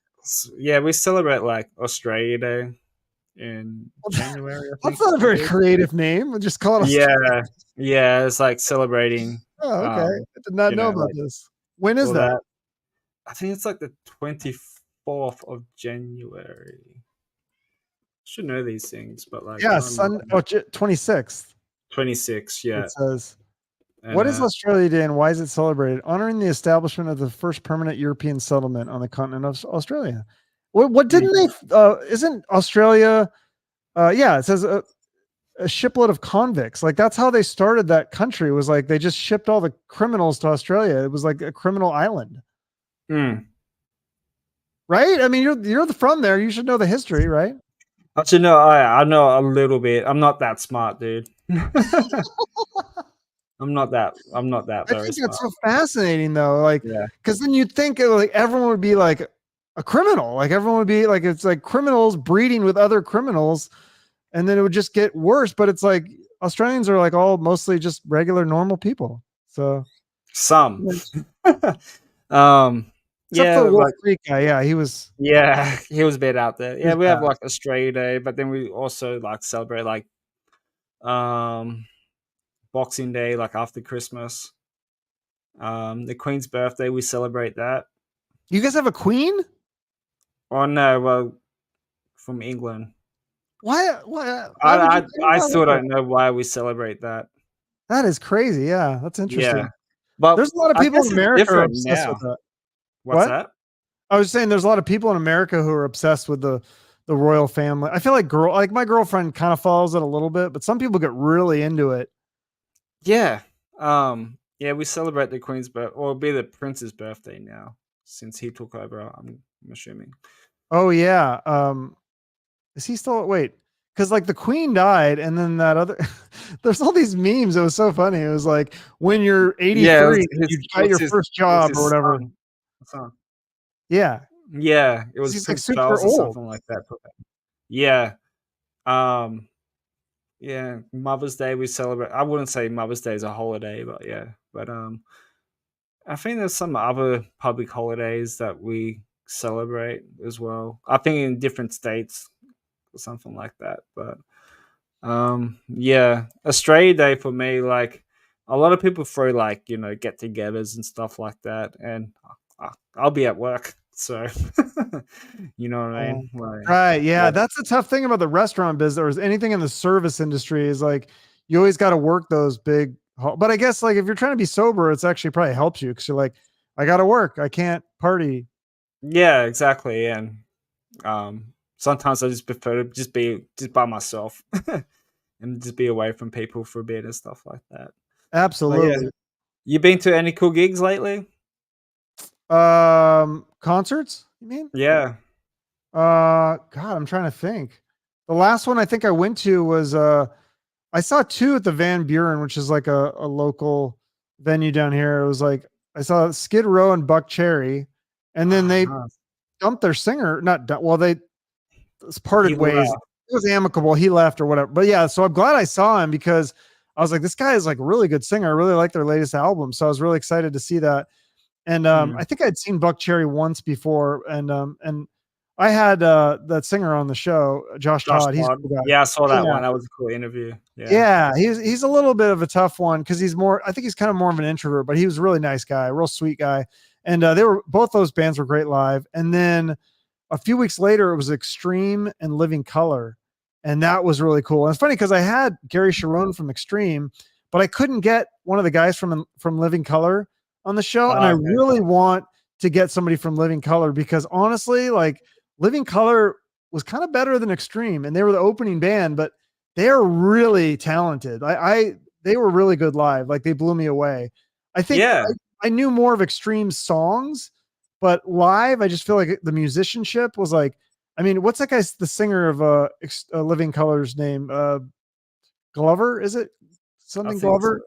yeah, we celebrate like Australia Day in January, I that's think not a we very do. creative name. We'll just call it Yeah, Australia. yeah, it's like celebrating Oh, okay. I did not know about like this. When is all that? that. I think it's like the 24th of January. Should know these things, but like I Yeah, don't know. 26th, 26, it yeah. says. And What is Australia Day and why is it celebrated? Honoring the establishment of the first permanent European settlement on the continent of Australia. What mm, didn't they? Isn't Australia? Yeah, it says a shipload of convicts. Like that's how they started that country. Was like they just shipped all the criminals to Australia. It was like a criminal island, mm. right? I mean, you're from there. You should know the history, right? Actually, no, I know a little bit. I'm not that smart, dude. I'm not that I very think that's smart. so fascinating though, like, Yeah. because then you'd think like everyone would be like a criminal, like everyone would be like it's like criminals breeding with other criminals, and then it would just get worse. But it's like Australians are like all mostly just regular normal people. So Some. yeah, um except for the yeah, Wolf like Creek guy, yeah, he was yeah, he was a bit out there. he Yeah, was we have bad. like Australia Day, but then we also like celebrate like um Boxing Day, like after Christmas. The Queen's birthday, we celebrate that. You guys have a queen? Oh no, well, from England. Why? Why I would you I, care I about still her? don't know why we celebrate that. That is crazy. Yeah, that's interesting. Yeah, but There's a lot of I people guess in it's America who are different obsessed with now. that. What's What? that? I was saying there's a lot of people in America who are obsessed with the royal family. I feel like my girlfriend kind of follows it a little bit, but some people get really into it. Yeah. Yeah, we celebrate the Queen's birth, or it'll be the Prince's birthday now, since he took over. I'm assuming. Oh yeah. Is he still wait? Because like the queen died, and then that other there's all these memes. It was so funny. It was like when you're Yeah, 83, you got your first it was job or his whatever. son. Yeah, Yeah, it 'cause was he's like Prince super Charles or old. something like that. Yeah. Um. Yeah. Mother's Day we celebrate. I wouldn't say Mother's Day is a holiday, but yeah. But I think there's some other public holidays that we celebrate as well. I think in different states or something like that. But yeah, Australia Day for me, like a lot of people throw like get-togethers and stuff like that, and I'll be at work, so you know what I mean. Like, Right. Yeah. yeah, That's the tough thing about the restaurant business or anything in the service industry is like you always got to work those big. But I guess like if you're trying to be sober, it's actually probably helps you because you're like, I got to work. I can't party. yeah, exactly. And sometimes I just prefer to just by myself and just be away from people for a bit and stuff like that. But yeah, Absolutely. you been to any cool gigs lately? Concerts, you mean? Yeah. God, I'm trying to think. The last one I think I went to was I saw two at the Van Buren, which is like a local venue down here. It was like I saw Skid Row and Buck Cherry, and then Oh, they nice. dumped their singer. Not dump, well, they parted He ways. left. It was amicable. He left or whatever. But yeah, so I'm glad I saw him because I was like, this guy is like a really good singer. I really like their latest album, so I was really excited to see that. And Mm. I think I'd seen Buck Cherry once before, and I had that singer on the show, Josh Josh Todd. He's a Todd. cool guy. Yeah, I saw that Yeah, one. That was a cool interview. Yeah. yeah, he's a little bit of a tough one because he's more. I think he's kind of more of an introvert, but he was a really nice guy, real sweet guy. And they were both those bands were great live. And then a few weeks later, it was Extreme and Living Color, and that was really cool. And it's funny because I had Gary Sharon from Extreme, but I couldn't get one of the guys from Living Color on the show, and I Okay. really want to get somebody from Living Color because honestly, like Living Color was kind of better than Extreme, and they were the opening band, but they're really talented. I they were really good live. Like they blew me away. I think Yeah. I knew more of Extreme songs, but live, I just feel like the musicianship was like, I mean, what's that guy's the singer of Living Colors name? Glover, is it I something think so. Glover?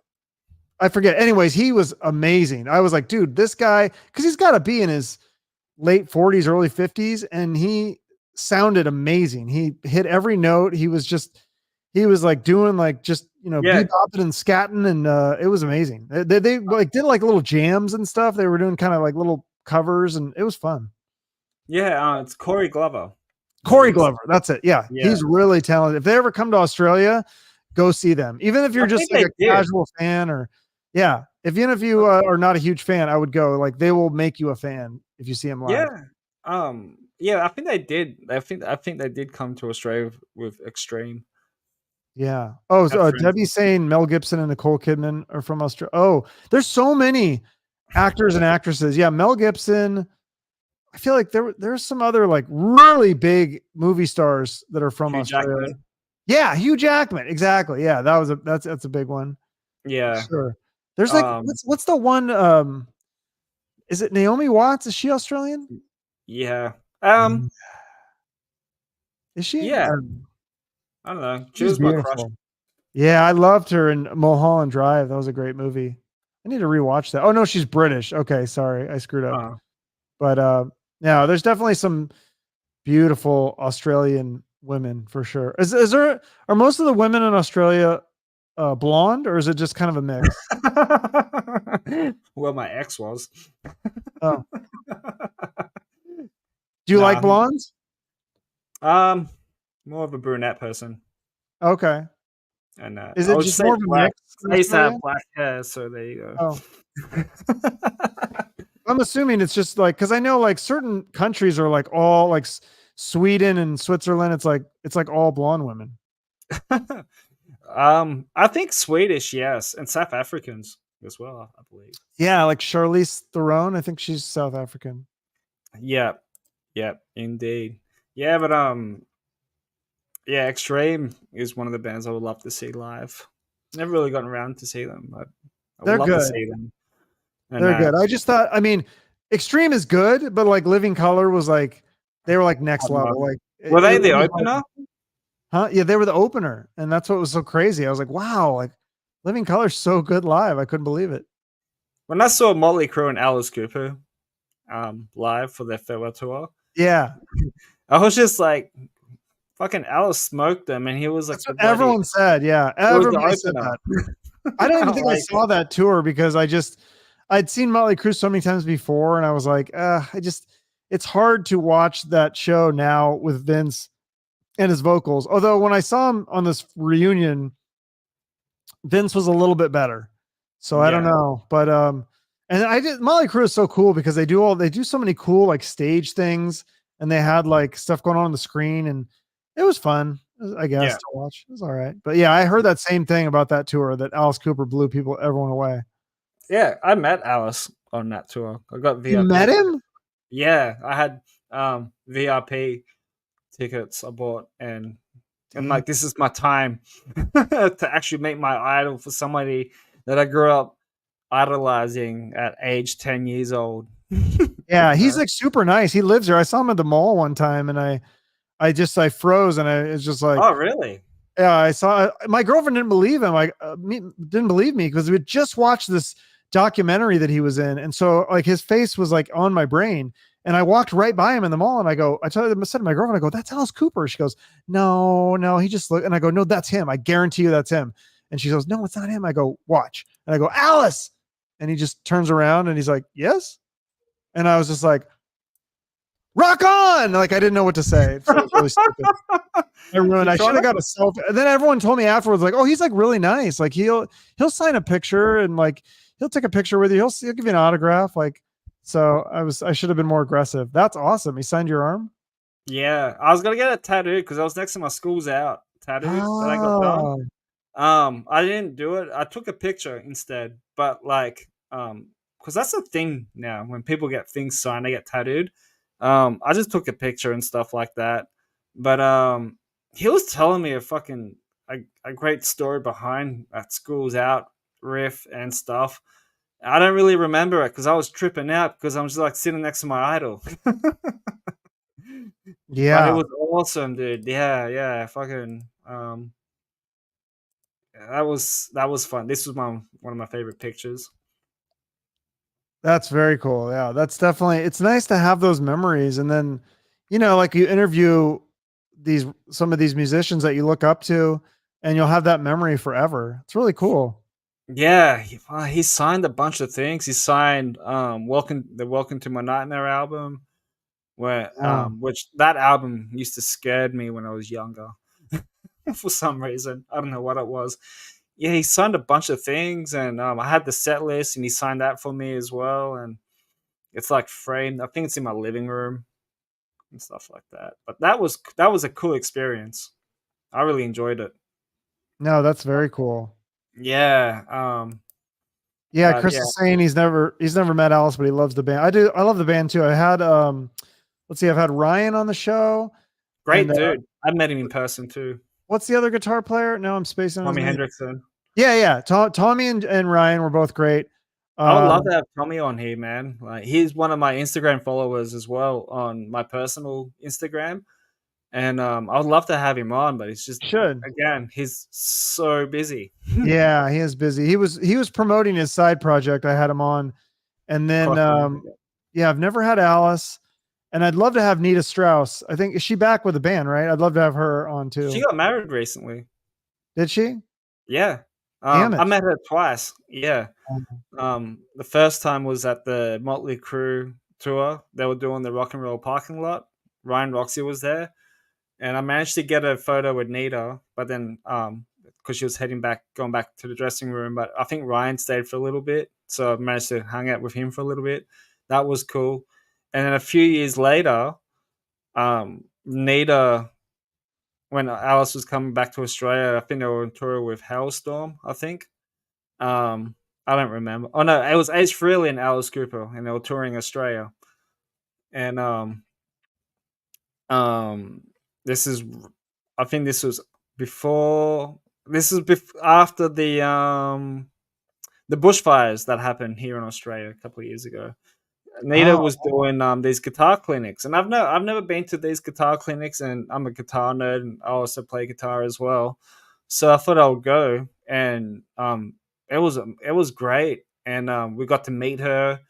I forget. Anyways, he was amazing. I was like, dude, this guy, because he's got to be in his late 40s, early 50s, and he sounded amazing. He hit every note. He was like doing like just Yeah. bebopping and scatting, and it was amazing. They like did like little jams and stuff. They were doing kind of like little covers, and it was fun. Yeah. It's Corey Glover. Corey He's Glover, that's it. Yeah, yeah. he's really talented. If they ever come to Australia, go see them. Even if you're I just think like they a did. casual fan, or yeah, if even if you are not a huge fan, I would go. Like they will make you a fan if you see them live. Yeah. Yeah, I think they did. I think they did come to Australia with Extreme Yeah. Oh, so, at Debbie's Friends. saying Mel Gibson and Nicole Kidman are from Australia. Oh, there's so many actors and actresses. Yeah, Mel Gibson. I feel like there's some other like really big movie stars that are from Hugh Australia. Jackman. Yeah, Hugh Jackman. Exactly. Yeah, that's a big one. Yeah. Sure. There's like Um what's the one is it Naomi Watts? Is she Australian? yeah. Mm. Is she? I Yeah. don't know. I don't know. She She's was my crush. beautiful. Yeah, I loved her in Mulholland Drive. That was a great movie. I need to rewatch that. Oh no, she's British. Okay, sorry, I screwed up. Uh, But yeah, there's definitely some beautiful Australian women for sure. Is there are most of the women in Australia blonde, or is it just kind of a mix? well, my ex was. Oh, do you like Nah, blondes? um, more of a brunette person, Okay. and Is I it would just say more of a black. mix in I used to Australia? have black hair, so there you Oh, go. I'm assuming it's just like because I know like certain countries are like all like Sweden and Switzerland. It's like all blonde women. I think Swedish, yes, and South Africans as well, I believe. Yeah, like Charlize Theron. I think she's South African. Yep, yep, indeed. Yeah, but yeah, Extreme is one of the bands I would love to see live. Never really gotten around to see them, but I would They're love to good. see them. And They're good. I just thought, I mean, Extreme is good, but like Living Color was like they were like I next don't know. level. Like Were they it the was opener? huh? Yeah, they were the opener, and that's what was so crazy. I was like, wow, like Living Color's so good live. I couldn't believe it. When I saw Motley Crue and Alice Cooper live for their farewell tour, Yeah, I was just like, fucking Alice smoked them, and he was like that's the what bloody, everyone said. Yeah, it was the everybody said opener. that. I don't even think I Like, saw that tour because I'd seen Motley Crue so many times before, and I was like, it's hard to watch that show now with Vince and his vocals. Although when I saw him on this reunion, Vince was a little bit better. So I don't yeah, know, but and I did Motley Crue is so cool because they do so many cool like stage things, and they had like stuff going on the screen, and it was fun, I guess, yeah, to watch. It was all right. But yeah, I heard that same thing about that tour that Alice Cooper blew everyone away. yeah. I met Alice on that tour. I got You VIP met tickets. him? Yeah, I had VIP tickets I bought, and I'm Damn. like, this is my time to actually meet my idol for somebody that I grew up idolizing at age 10 years old. Yeah, You he's know? like super nice. He lives there. I saw him at the mall one time, and I froze, and I it's just like, Oh, really? yeah, I saw my girlfriend didn't believe him. Didn't believe me because we had just watched this documentary that he was in, and so like his face was like on my brain. And I walked right by him in the mall, and I said to my girlfriend, I go, "That's Alice Cooper." She goes, "No, no, he just looked." And I go, "No, that's him. I guarantee you, that's him." And she goes, "No, it's not him." I go, "Watch." And I go, "Alice," and he just turns around and he's like, "Yes." And I was just like, "Rock on!" Like I didn't know what to say. So it was really stupid. I ruined. You I should trying have to? got a selfie. And then everyone told me afterwards, like, "Oh, he's like really nice. Like he'll sign a picture and like he'll take a picture with you. He'll give you an autograph." Like, so I should have been more aggressive. That's awesome. He signed your arm. Yeah, I was gonna get a tattoo because I was next to my school's out tattoo that I got done. Oh, I didn't do it. I took a picture instead, but like, because that's a thing now. When people get things signed, they get tattooed. I just took a picture and stuff like that. But he was telling me a great story behind that school's out riff and stuff. I don't really remember it because I was tripping out because I'm just like sitting next to my idol. But it yeah, was awesome, dude. Yeah, yeah, fucking. That was fun. This was my one of my favorite pictures. that's very cool. Yeah, that's definitely. It's nice to have those memories, and then, like you interview some of these musicians that you look up to, and you'll have that memory forever. It's really cool. Yeah, he signed a bunch of things. He signed Welcome to My Nightmare album, where Wow. which that album used to scare me when I was younger for some reason. I don't know what it was. Yeah, he signed a bunch of things, and I had the set list, and he signed that for me as well. And it's like framed. I think it's in my living room and stuff like that. But that was a cool experience. I really enjoyed it. No, that's very cool. Yeah. Yeah, But Chris yeah, is saying he's never met Alice, but he loves the band. I love the band too. I had let's see, I've had Ryan on the show, and great dude. I met him in person too. what's the other guitar player? No, I'm spacing on his Tommy name. Hendrickson. Yeah, yeah. Tommy and Ryan were both great. I would love Um, to have Tommy on here, man. Like he's one of my Instagram followers as well on my personal Instagram. and I would love to have him on, but it's just Should. again he's so busy. Yeah, he is busy. He was promoting his side project. I had him on, and then Crossing. yeah, I've never had Alice, and I'd love to have Nita Strauss. I think is she back with the band, right? I'd love to have her on She too. got married recently. Did she? Yeah. Damn I it. met her twice. Yeah. Um, The first time was at the Motley Crue tour. They were doing the Rock and Roll parking lot. Ryan Roxy was there, and I managed to get a photo with Nita, but then because she was going back to the dressing room, but I think Ryan stayed for a little bit, so I managed to hang out with him for a little bit. That was cool. And then a few years later, Nita, when Alice was coming back to Australia, I think they were on tour with Hailstorm. I think. Um, I don't remember. Oh no, it was Ace Frehley and Alice Cooper, and they were touring Australia. And um, this is, I think this was before. This is after the bushfires that happened here in Australia a couple of years ago. Nita oh, was doing these guitar clinics, and I've never been to these guitar clinics, and I'm a guitar nerd, and I also play guitar as well. So I thought I would go, and it was great, and we got to meet her,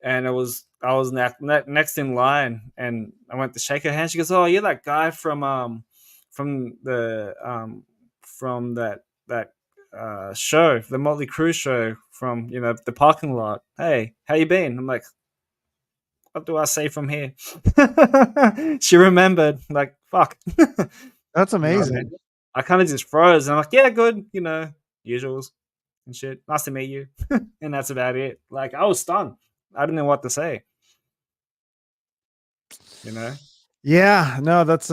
and I was next in line, and I went to shake her hand. She goes, "Oh, you're that guy from the from that show, the Motley Crue show from the parking lot. Hey, how you been?" I'm like, what do I say from here? She remembered, like, fuck. You that's know what I mean? amazing. I kind of just froze. And I'm like, yeah, good, usuals and shit. Nice to meet you. And that's about it. Like, I was stunned. I didn't know what to say, you know? Yeah, no, that's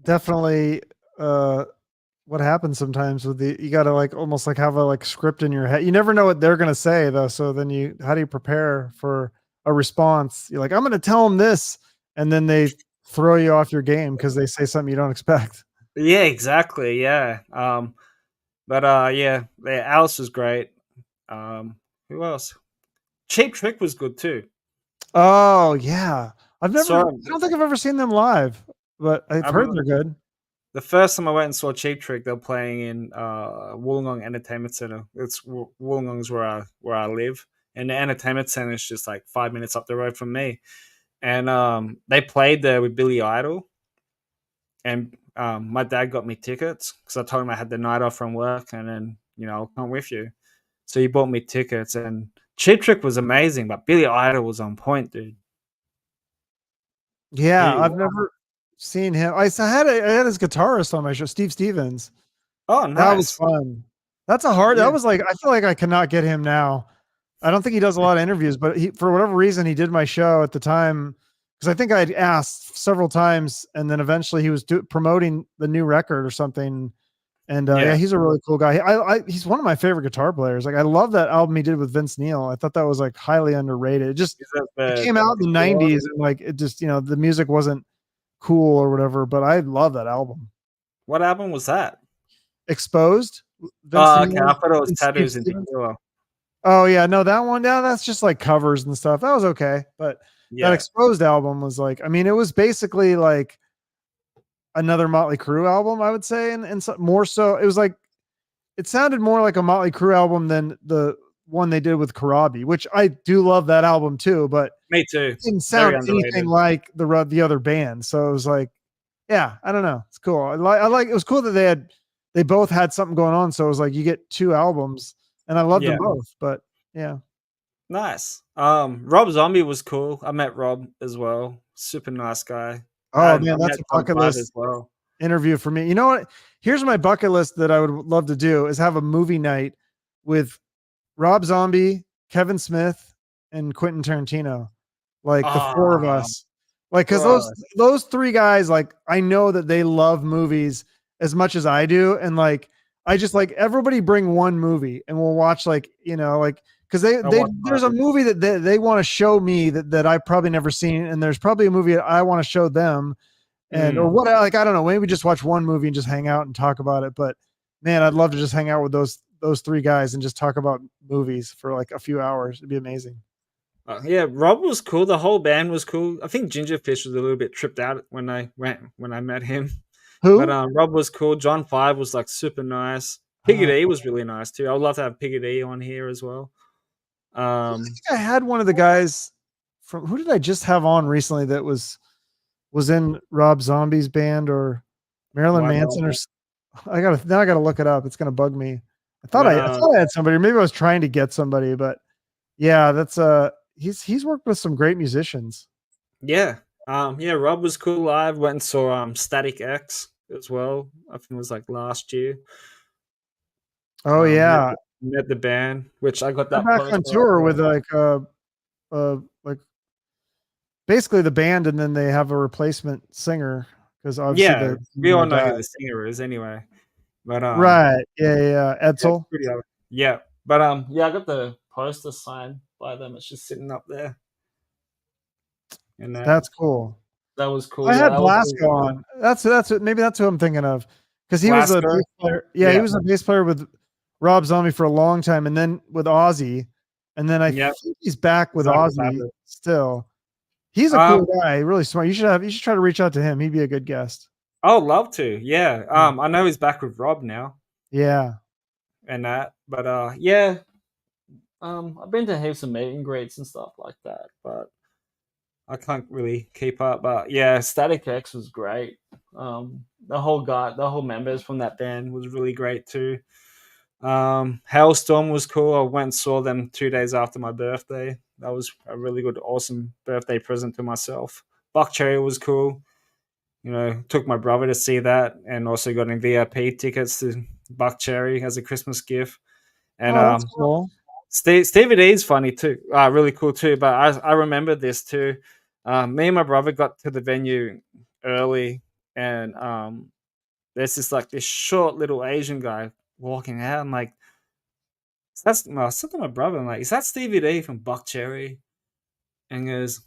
definitely uh what happens sometimes with the you got to like almost like have a like script in your head. You never know what they're going to say though, so then you how do you prepare for a response? You're like I'm going to tell them this and then they throw you off your game cuz they say something you don't expect. Yeah, exactly. Yeah. But yeah, Alice was great. Who else? Cheap Trick was good too. Oh, yeah. So I don't think I've ever seen them live, but I I've heard remember they're good. the first time I went and saw Cheap Trick, they were playing in Wollongong Entertainment Center. It's Wollongong's where I live, and the entertainment center is just like 5 minutes up the road from me. And they played there with Billy Idol, and my dad got me tickets because I told him I had the night off from work, and then I'll come with you. So he bought me tickets, and Cheap Trick was amazing, but Billy Idol was on point, dude. Yeah, He I've never seen him. I had his guitarist on my show, Steve Stevens. Oh, That was nice. fun. That's a hard Yeah, that was like I feel like I cannot get him now. I don't think he does a lot of interviews, but he for whatever reason he did my show at the time because I think I'd asked several times, and then eventually he was promoting the new record or something. And yeah, yeah. he's a really cool guy. He's one of my favorite guitar players. Like I love that album he did with Vince Neil. I thought that was like highly underrated. Is that It came out in the the one? 90s and like it just the music wasn't cool or whatever, but I love that album. What album was that? Exposed, Vince Oh, okay. Neil I thought it was and Steve Tattoos and Stevens. Tequila. Oh yeah, no, that one, yeah, that's just like covers and stuff. That was okay, but that Yeah. Exposed album was like, I mean, it was basically like another Motley Crue album, I would say, and so, more so, it was like it sounded more like a Motley Crue album than the one they did with Karabi, which I do love that album too, but Me too. it didn't Very sound anything underrated. like the other band. So it was like, yeah, I don't know, it's cool. I like it was cool that they both had something going on. So it was like you get two albums, and I loved them Yeah. both. But yeah. Nice. Rob Zombie was cool. I met Rob as well. Super nice guy. Oh I man, met that's a John bucket Five list as well. interview for me. You know what? Here's my bucket list that I would love to do is have a movie night with Rob Zombie, Kevin Smith, and Quentin Tarantino. Like the four of Ah, us. Like cuz bro. those three guys like I know that they love movies as much as I do and like I just like everybody bring one movie and we'll watch like, like cuz I watched there's a both. movie that they want to show me that I've probably never seen and there's probably a movie that I want to show them and or Mm, what like I don't know, maybe we just watch one movie and just hang out and talk about it, but man, I'd love to just hang out with those three guys and just talk about movies for like a few hours. It'd be amazing. Yeah, Rob was cool. The whole band was cool. I think Gingerfish was a little bit tripped out when I met him, but Who? Rob was cool. John Five was like super nice. Piggy Uh, D was really nice too. I would love to have Piggy D on here as well. I Um, think I had one of the guys from who did I just have on recently that was in Rob Zombie's band or Marilyn White Manson or Album, I gotta look it up. It's gonna bug me. but I thought I had somebody, or maybe I was trying to get somebody, but yeah, that's he's worked with some great musicians. yeah, yeah, Rob was cool live. Went and saw Static X as well. I think it was like last year. Oh Met yeah. met the band, which I got They're that back on poster up tour with there. like basically the band, and then they have a replacement singer because obviously Yeah, the we all singer know who died. the singer is anyway. But Right. Yeah, yeah, yeah. yeah, it's Edsel. pretty yeah. But yeah, I got the poster signed by them. It's just sitting up there, and That's cool. that was cool. I Yeah, had that was cool. Blasco on. That's what maybe that's who I'm thinking of, because he was a Glasgow. bass player. Yeah, he Yeah, was a bass player with Rob Zombie for a long time, and then with Ozzy, and then I yeah. think he's back with Zach Ozzy Sabbath. still. He's a Um, cool guy, really smart. You should try to reach out to him. He'd be a good guest. I would love to. Yeah. Yeah. I know he's back with Rob now Yeah. and that. But yeah. I've been to heaps of meet and greets and stuff like that, but I can't really keep up. But yeah, Static X was great. The whole members from that band was really great too. Hailstorm was cool. I went and saw them 2 days after my birthday. That was a really good, awesome birthday present to myself. Buck Cherry was cool. You know, took my brother to see that, and also got in VIP tickets to Buck Cherry as a Christmas gift. And Oh, that's cool. Stevie D is funny too, really cool too. But I remember this too. Me and my brother got to the venue early, and there's this short little Asian guy walking out. I'm like, that's no, I said to my brother, I'm like, is that Stevie D from Buck Cherry? And he goes,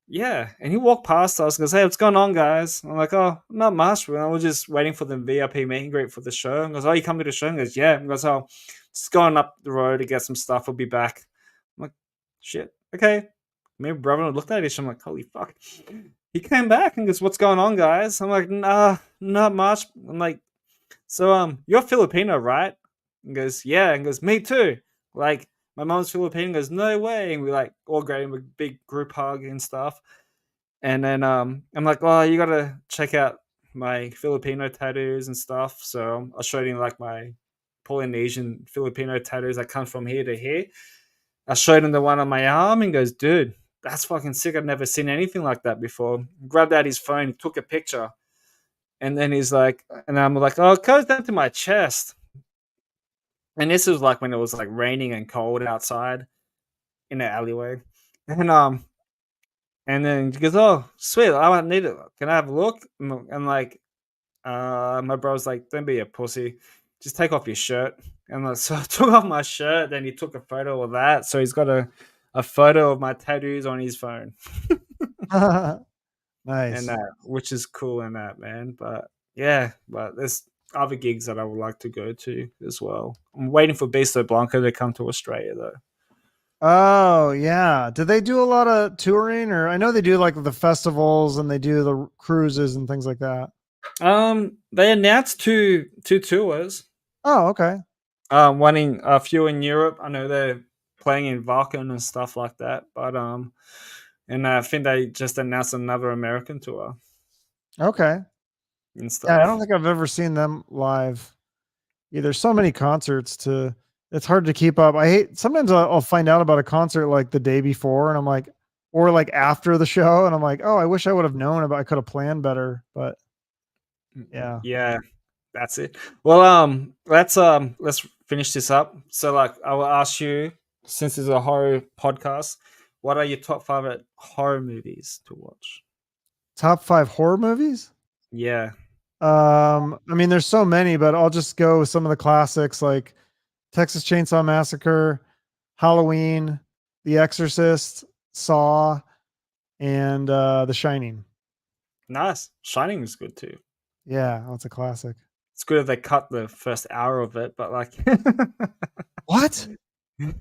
yeah. And he walked past us and goes, hey, what's going on, guys? I'm like, oh, not much. I was just waiting for the VIP meet and greet for the show. And goes, oh, you coming to the show? And goes, yeah. And goes, oh, just going up the road to get some stuff. I'll be back. I'm like, shit, okay. Me and brother looked at each other. I'm like, holy fuck. He came back and goes, what's going on, guys? I'm like, nah, not much. I'm like, so you're Filipino, right? And goes, yeah. And goes, me too. Like, my mom's Filipino. Goes, no way. And we like all gave him a big group hug and stuff. And then I'm like, oh, you gotta check out my Filipino tattoos and stuff. So I showed him like my Polynesian Filipino tattoos that come from here to here. I showed him the one on my arm and goes, dude, that's fucking sick. I've never seen anything like that before. Grabbed out his phone, took a picture, and then he's like, and I'm like, oh, it goes down to my chest. And this was like when it was like raining and cold outside in the alleyway. And then he goes, oh, sweet, I might need it. Can I have a look? And like, my bro's like, don't be a pussy. Just take off your shirt. And like, so I took off my shirt. Then he took a photo of that. So he's got a photo of my tattoos on his phone. And Nice. that, which is cool in that, man. But yeah, but there's other gigs that I would like to go to as well. I'm waiting for Beasto Blanco to come to Australia though. Oh, yeah. Do they do a lot of touring, or I know they do like the festivals and they do the cruises and things like that. They announced two tours. Oh, okay. One in a few in Europe. I know they're playing in Vakken and stuff like that. But and I think they just announced another American tour Okay. and Yeah, I don't stuff. think I've ever seen them live. Yeah, there's so many concerts to it's hard to keep up. I hate sometimes I'll find out about a concert like the day before and I'm like or like after the show and I'm like, "Oh, I wish I would have known about I could have planned better." But yeah. Yeah, that's it. Well, let's finish this up. So, like, I will ask you, since it's a horror podcast, what are your top five horror movies to watch? Top 5 horror movies? Yeah, I mean, there's so many, but I'll just go with some of the classics like Texas Chainsaw Massacre, Halloween, The Exorcist, Saw, and The Shining. nice. Shining is good too. Yeah, that's a classic. It's good if they cut the first hour of it, but like, What? You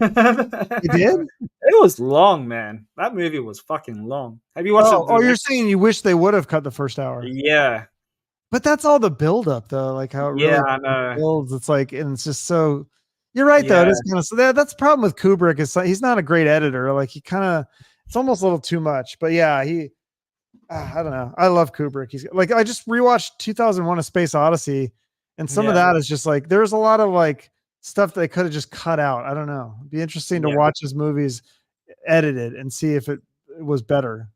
did? It was long, man. That movie was fucking long. Have you watched Oh, the you're next? saying you wish they would have cut the first hour. Yeah, But that's all the buildup, though, like how it yeah, really I know. builds. It's like, and it's just so. You're right, though. It Yeah, is kind of so that's the problem with Kubrick is he's not a great editor. Like he kind of, it's almost a little too much. But yeah, I don't know. I love Kubrick. He's like I just rewatched 2001: A Space Odyssey, and some of yeah, that is just like there's a lot of like stuff they could have just cut out. I don't know. It'd be interesting to yeah, watch his movies edited and see if it was better.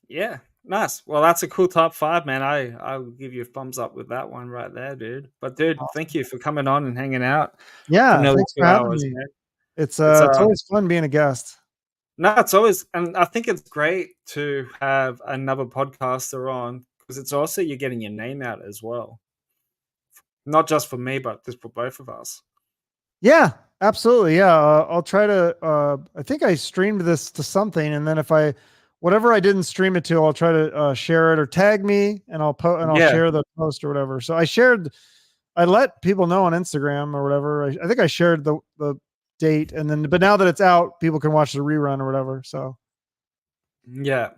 yeah. Nice. Well, that's a cool top five, man. I'll give you a thumbs up with that one right there, dude. But dude, thank you for coming on and hanging out for Yeah, nearly thanks for two having hours, me. man. It's It's uh it's always fun being a guest. no, it's always, and I think it's great to have another podcaster on because it's also you're getting your name out as well, not just for me, but just for both of us. Yeah, absolutely. Yeah, I'll try to. I think I streamed this to something, and then if I, whatever I didn't stream it to, I'll try to share it or tag me, and I'll Yeah, share the post or whatever. So I shared. I let people know on Instagram or whatever. I think I shared the date, and then but now that it's out, people can watch the rerun or whatever. So yeah,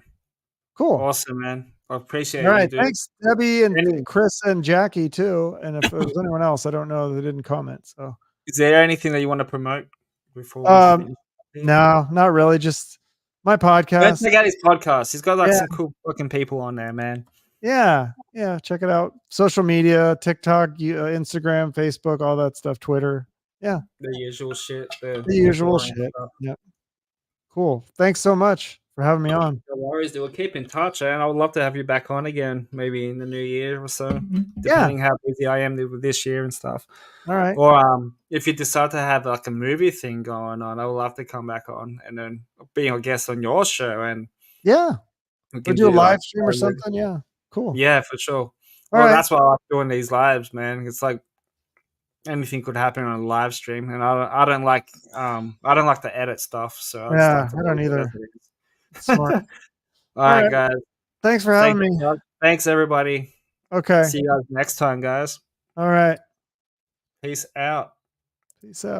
cool. awesome, man. I All appreciate you, right, dude. thanks, Debbie and Any, Chris and Jackie too. And if there was anyone else, I don't know, they didn't comment. So. is there anything that you want to promote before we Um, finish up here? no, not really. Just my Go podcast. check out his podcast. He's got like Yeah, some cool fucking people on there, man. yeah, yeah. Check it out. Social media, TikTok, Instagram, Facebook, all that stuff. Twitter. Yeah, The usual shit, the the the usual boring shit. stuff. Yeah, cool. Thanks so much for having me on. No worries, dude. We'll keep in touch, and I would love to have you back on again, maybe in the new year or so, Yeah. depending how busy I am with this year and stuff. All right. Or if you decide to have like a movie thing going on, I would love to come back on and then being a guest on your show, and Yeah. we Or can do a do like live stream or something. Yeah. Cool. yeah, for sure. All Well, right. that's why I like doing these lives, man. It's like anything could happen on a live stream, and I don't like to edit stuff, so I just like Yeah, to I don't leave it as either. it Smart. is. All All right, right. guys. Thanks for Thank having me. you. Thanks, everybody. Okay. See you guys next time, guys. All right. Peace out. Peace out.